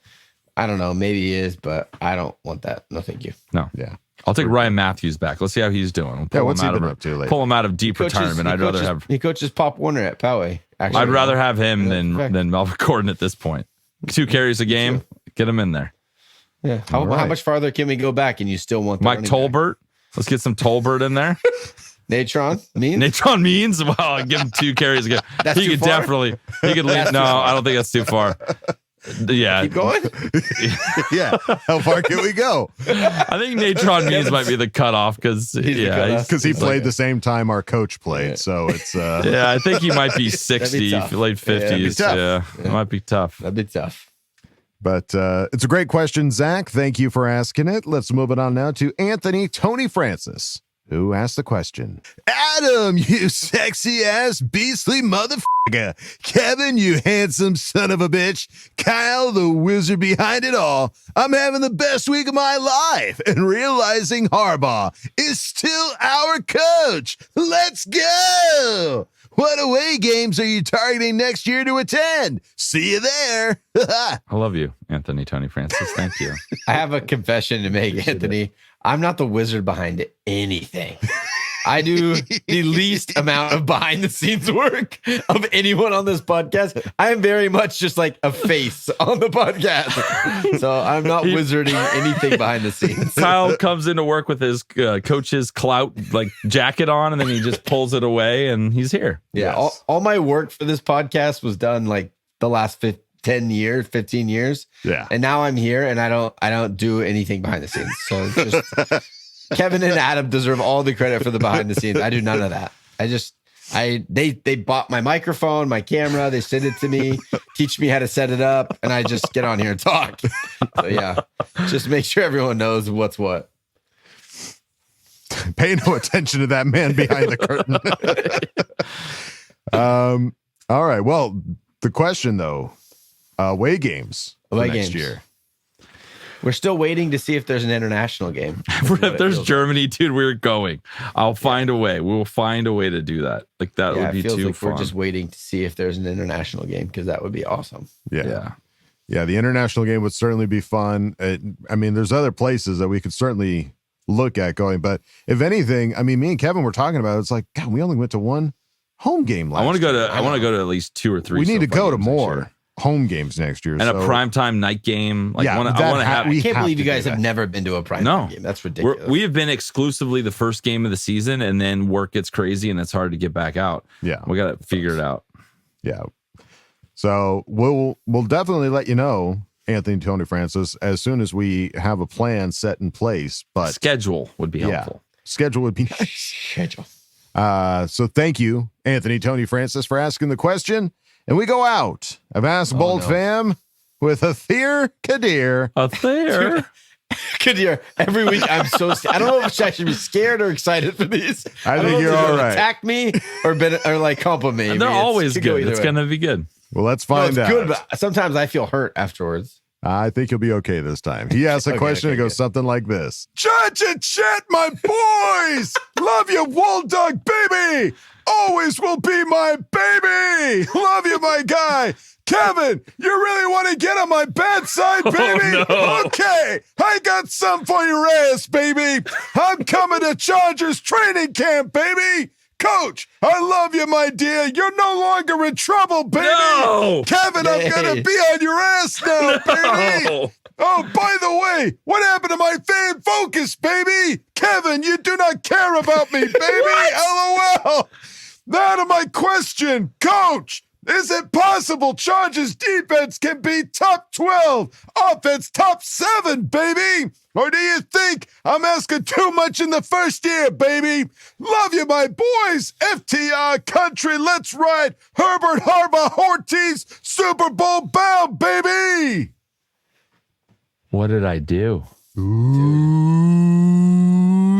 Speaker 9: I don't know. Maybe he is, but I don't want that. No, thank you.
Speaker 8: No.
Speaker 7: Yeah.
Speaker 8: I'll take Ryan Matthews back. Let's see how he's doing.
Speaker 7: What's he been up to lately?
Speaker 8: Pull him out of deep retirement.
Speaker 9: He coaches Pop Warner at Poway. Actually,
Speaker 8: I'd rather have him than Melvin Gordon at this point. 2 carries a game, get him in there.
Speaker 9: Yeah. How much farther can we go back and you still want
Speaker 8: Mike Tolbert? Let's get some Tolbert in there.
Speaker 9: Natron
Speaker 8: Means? Well, I'll give him 2 carries a game.
Speaker 9: That's
Speaker 8: he
Speaker 9: too
Speaker 8: could
Speaker 9: far?
Speaker 8: he could leave. No, I don't think that's too far. Yeah.
Speaker 9: Keep going?
Speaker 7: Yeah. How far can we go?
Speaker 8: I think Natron Means might be the cutoff because
Speaker 7: he played the same time our coach played. So it's
Speaker 8: yeah, I think he might be 60, late 50s. Yeah, it might be tough.
Speaker 9: That'd be tough.
Speaker 7: But it's a great question, Zach. Thank you for asking it. Let's move it on now to Anthony Tony Francis, who asked the question. Adam, you sexy ass beastly motherfucker. Kevin, you handsome son of a bitch. Kyle, the wizard behind it all. I'm having the best week of my life and realizing Harbaugh is still our coach. Let's go. What away games are you targeting next year to attend? See you there.
Speaker 8: I love you, Anthony Tony Francis. Thank you.
Speaker 9: I have a confession to make, Anthony. I'm not the wizard behind anything. I do the least amount of behind the scenes work of anyone on this podcast. I am very much just like a face on the podcast. So I'm not wizarding anything behind the scenes.
Speaker 8: Kyle comes into work with his coach's clout like jacket on, and then he just pulls it away and he's here.
Speaker 9: Yeah. Yes. All my work for this podcast was done like the last 15 years.
Speaker 7: Yeah.
Speaker 9: And now I'm here and I don't do anything behind the scenes. So it's just Kevin and Adam deserve all the credit for the behind the scenes. I do none of that. They bought my microphone, my camera, they sent it to me, teach me how to set it up, and I just get on here and talk. So yeah. Just make sure everyone knows what's what.
Speaker 7: Pay no attention to that man behind the curtain. All right. Well, the question though, away games next year.
Speaker 9: We're still waiting to see if there's an international game.
Speaker 8: If there's Germany, dude, we're going. I'll find a way. We'll find a way to do that. Like that would be too fun.
Speaker 9: We're just waiting to see if there's an international game because that would be awesome.
Speaker 7: Yeah. The international game would certainly be fun. I mean, there's other places that we could certainly look at going, but if anything, I mean, me and Kevin were talking about it. It's like, God, we only went to one home game last year.
Speaker 8: I want to go to at least 2 or 3.
Speaker 7: We need to go to more home games next year.
Speaker 8: And a primetime night game. Like, I want to have.
Speaker 9: I can't believe you guys have never been to a primetime game. That's ridiculous.
Speaker 8: We have been exclusively the first game of the season, and then work gets crazy, and it's hard to get back out.
Speaker 7: Yeah.
Speaker 8: We got to figure it out.
Speaker 7: Yeah. So we'll definitely let you know, Anthony Tony Francis, as soon as we have a plan set in place. But
Speaker 8: schedule would be helpful.
Speaker 7: Schedule would be nice.
Speaker 9: Schedule.
Speaker 7: So thank you, Anthony Tony Francis, for asking the question. And we go out of Ask Boltfam with Athir Kadir.
Speaker 8: Athir
Speaker 9: Kadir. Every week I'm so I don't know if I should be scared or excited for these.
Speaker 7: I think you're all right.
Speaker 9: Attack me or like compliment me.
Speaker 8: They're always good. It's going to be good.
Speaker 7: Well, let's find out.
Speaker 9: Good, but sometimes I feel hurt afterwards.
Speaker 7: I think you'll be okay this time. He asks a question and goes something like this.
Speaker 12: Judge and Chet, my boys! Love you, Wall Dog, baby! Always will be my baby! Love you, my guy! Kevin, you really want to get on my bad side, baby?
Speaker 8: No.
Speaker 12: Okay, I got some for your ass, baby! I'm coming to Chargers training camp, baby! Coach, I love you, my dear. You're no longer in trouble, baby.
Speaker 8: No.
Speaker 12: Kevin, I'm going to be on your ass now, baby. Oh, by the way, what happened to my fan focus, baby? Kevin, you do not care about me, baby. LOL. Now to my question, Coach. Is it possible Chargers defense can be top 12, offense top 7, baby? Or do you think I'm asking too much in the first year, baby? Love you, my boys. FTR country, let's ride. Herbert, Harbaugh, Ortiz, Super Bowl bound, baby.
Speaker 8: What did I do?
Speaker 7: Ooh,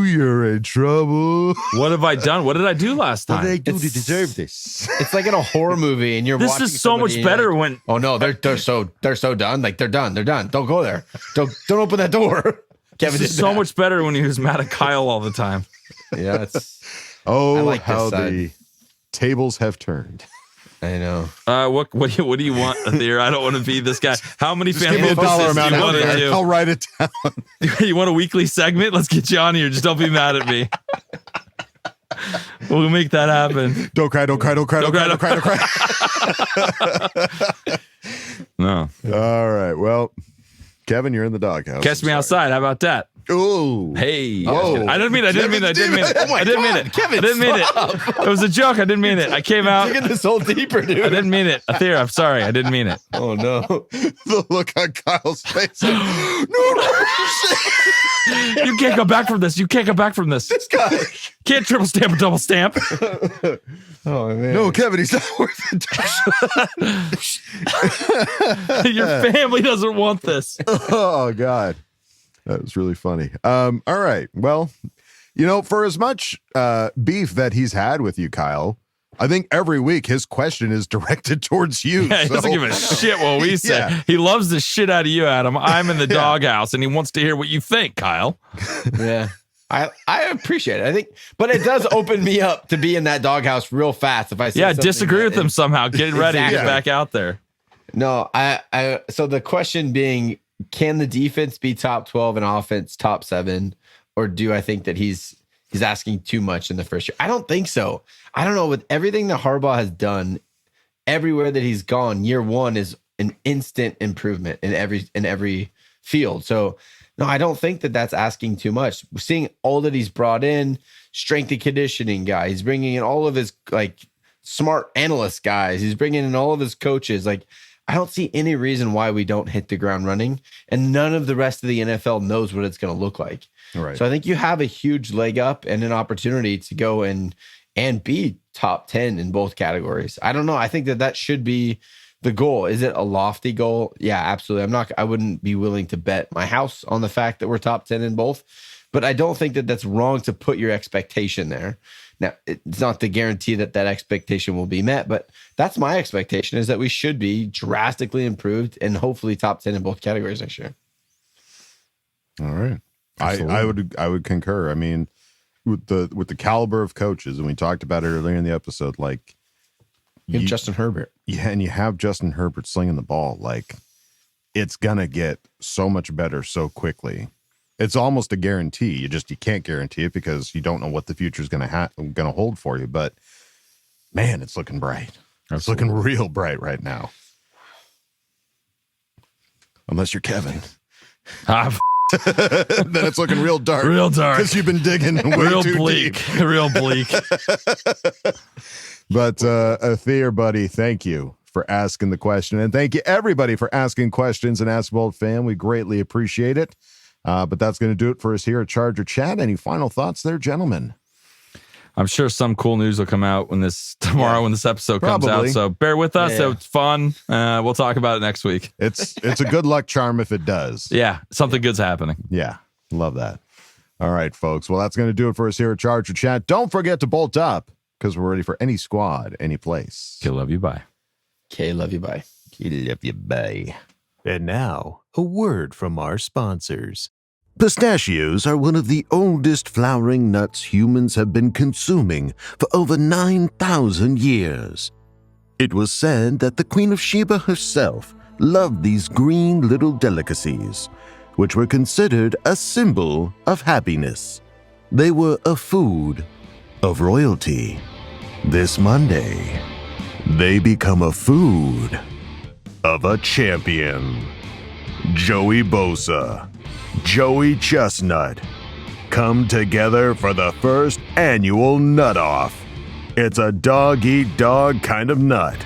Speaker 7: you're in trouble.
Speaker 8: What have I done? What did I do last time?
Speaker 13: What did they do to deserve this?
Speaker 9: It's like in a horror movie, and you're.
Speaker 8: This
Speaker 9: watching
Speaker 8: is so much better
Speaker 9: like,
Speaker 8: when.
Speaker 9: Oh no, they're so done. Like they're done. Don't go there. Don't open that door. Kevin
Speaker 8: This is so much better when he was mad at Kyle all the time.
Speaker 9: Yeah, it's.
Speaker 7: Oh,
Speaker 9: like
Speaker 7: how
Speaker 9: this
Speaker 7: the tables have turned.
Speaker 9: I know.
Speaker 8: What do you want, Athir? I don't want to be this guy. How many fan
Speaker 7: Give me a dollar
Speaker 8: focuses do
Speaker 7: amount.
Speaker 8: you want to do?
Speaker 7: I'll write it down.
Speaker 8: You want a weekly segment? Let's get you on here. Just don't be mad at me. We'll make that happen.
Speaker 7: Don't cry.
Speaker 8: No.
Speaker 7: All right. Well, Kevin, you're in the doghouse.
Speaker 8: Catch me outside. How about that?
Speaker 7: Ooh.
Speaker 8: Hey.
Speaker 7: Oh.
Speaker 8: I didn't mean it.
Speaker 9: Oh my God, Kevin,
Speaker 8: I didn't mean it. It was a joke. I didn't mean it. I came out.
Speaker 9: Look at this whole deeper, dude.
Speaker 8: I didn't mean it. Athir, I'm sorry. I didn't mean it.
Speaker 9: Oh no.
Speaker 7: The look on Kyle's face. No.
Speaker 8: You can't go back from this. You can't go back from this.
Speaker 7: This guy.
Speaker 8: Can't triple stamp or double stamp.
Speaker 9: Oh man.
Speaker 7: No, Kevin, he's not worth it.
Speaker 8: Your family doesn't want this.
Speaker 7: Oh, God. That was really funny. All right. Well, for as much beef that he's had with you, Kyle, I think every week his question is directed towards you.
Speaker 8: Yeah, he doesn't give a shit what we say.
Speaker 7: Yeah.
Speaker 8: He loves the shit out of you, Adam. I'm in the doghouse, and he wants to hear what you think, Kyle.
Speaker 9: Yeah. I appreciate it. I think, but it does open me up to be in that doghouse real fast. If I say
Speaker 8: disagree with him somehow. Get ready.
Speaker 9: Exactly.
Speaker 8: Get back out there.
Speaker 9: No, I. So the question being, can the defense be top 12 and offense top 7, or do I think that he's asking too much in the first year? I don't think so. I don't know. With everything that Harbaugh has done, everywhere that he's gone, year one is an instant improvement in every field. So no, I don't think that that's asking too much. We're seeing all that he's brought in, strength and conditioning guy. He's bringing in all of his smart analyst guys. He's bringing in all of his coaches. I don't see any reason why we don't hit the ground running, and none of the rest of the NFL knows what it's going to look like.
Speaker 7: Right.
Speaker 9: So I think you have a huge leg up and an opportunity to go and be top 10 in both categories. I don't know. I think that should be the goal. Is it a lofty goal? Yeah, absolutely. I wouldn't be willing to bet my house on the fact that we're top 10 in both, but I don't think that that's wrong to put your expectation there. Now, it's not the guarantee that expectation will be met, but that's my expectation, is that we should be drastically improved and hopefully top 10 in both categories next year.
Speaker 7: All right.
Speaker 9: Absolutely.
Speaker 7: I would concur. I mean, with the caliber of coaches, and we talked about it earlier in the episode, like
Speaker 9: you have Justin Herbert.
Speaker 7: Yeah, and you have Justin Herbert slinging the ball. Like, it's gonna get so much better so quickly. It's almost a guarantee. You can't guarantee it because you don't know what the future is gonna hold for you. But man, it's looking bright. It's looking real bright right now. Unless you're Kevin. Then it's looking real dark.
Speaker 8: Real dark.
Speaker 7: Because you've been digging way
Speaker 8: real
Speaker 7: too
Speaker 8: bleak.
Speaker 7: deep.
Speaker 8: Real bleak.
Speaker 7: But Thea, buddy, thank you for asking the question. And thank you, everybody, for asking questions and Ask Boltfam. We greatly appreciate it. But that's going to do it for us here at Charger Chat. Any final thoughts there, gentlemen?
Speaker 8: I'm sure some cool news will come out when this episode comes out. So bear with us.
Speaker 9: Yeah.
Speaker 8: It's fun. We'll talk about it next week.
Speaker 7: It's a good luck charm if it does.
Speaker 8: Yeah, something good's happening.
Speaker 7: Yeah, love that. All right, folks. Well, that's going to do it for us here at Charger Chat. Don't forget to bolt up because we're ready for any squad, any place.
Speaker 8: Okay, love you. Bye.
Speaker 9: Okay, love you. Bye.
Speaker 7: Okay, love you. Bye.
Speaker 14: And now, a word from our sponsors.
Speaker 1: Pistachios are one of the oldest flowering nuts humans have been consuming for over 9,000 years. It was said that the Queen of Sheba herself loved these green little delicacies, which were considered a symbol of happiness. They were a food of royalty. This Monday, they become a food of a champion. Joey Bosa, Joey Chestnut, come together for the first annual Nut Off. It's a dog-eat-dog kind of nut.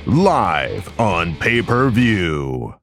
Speaker 1: Live on pay-per-view.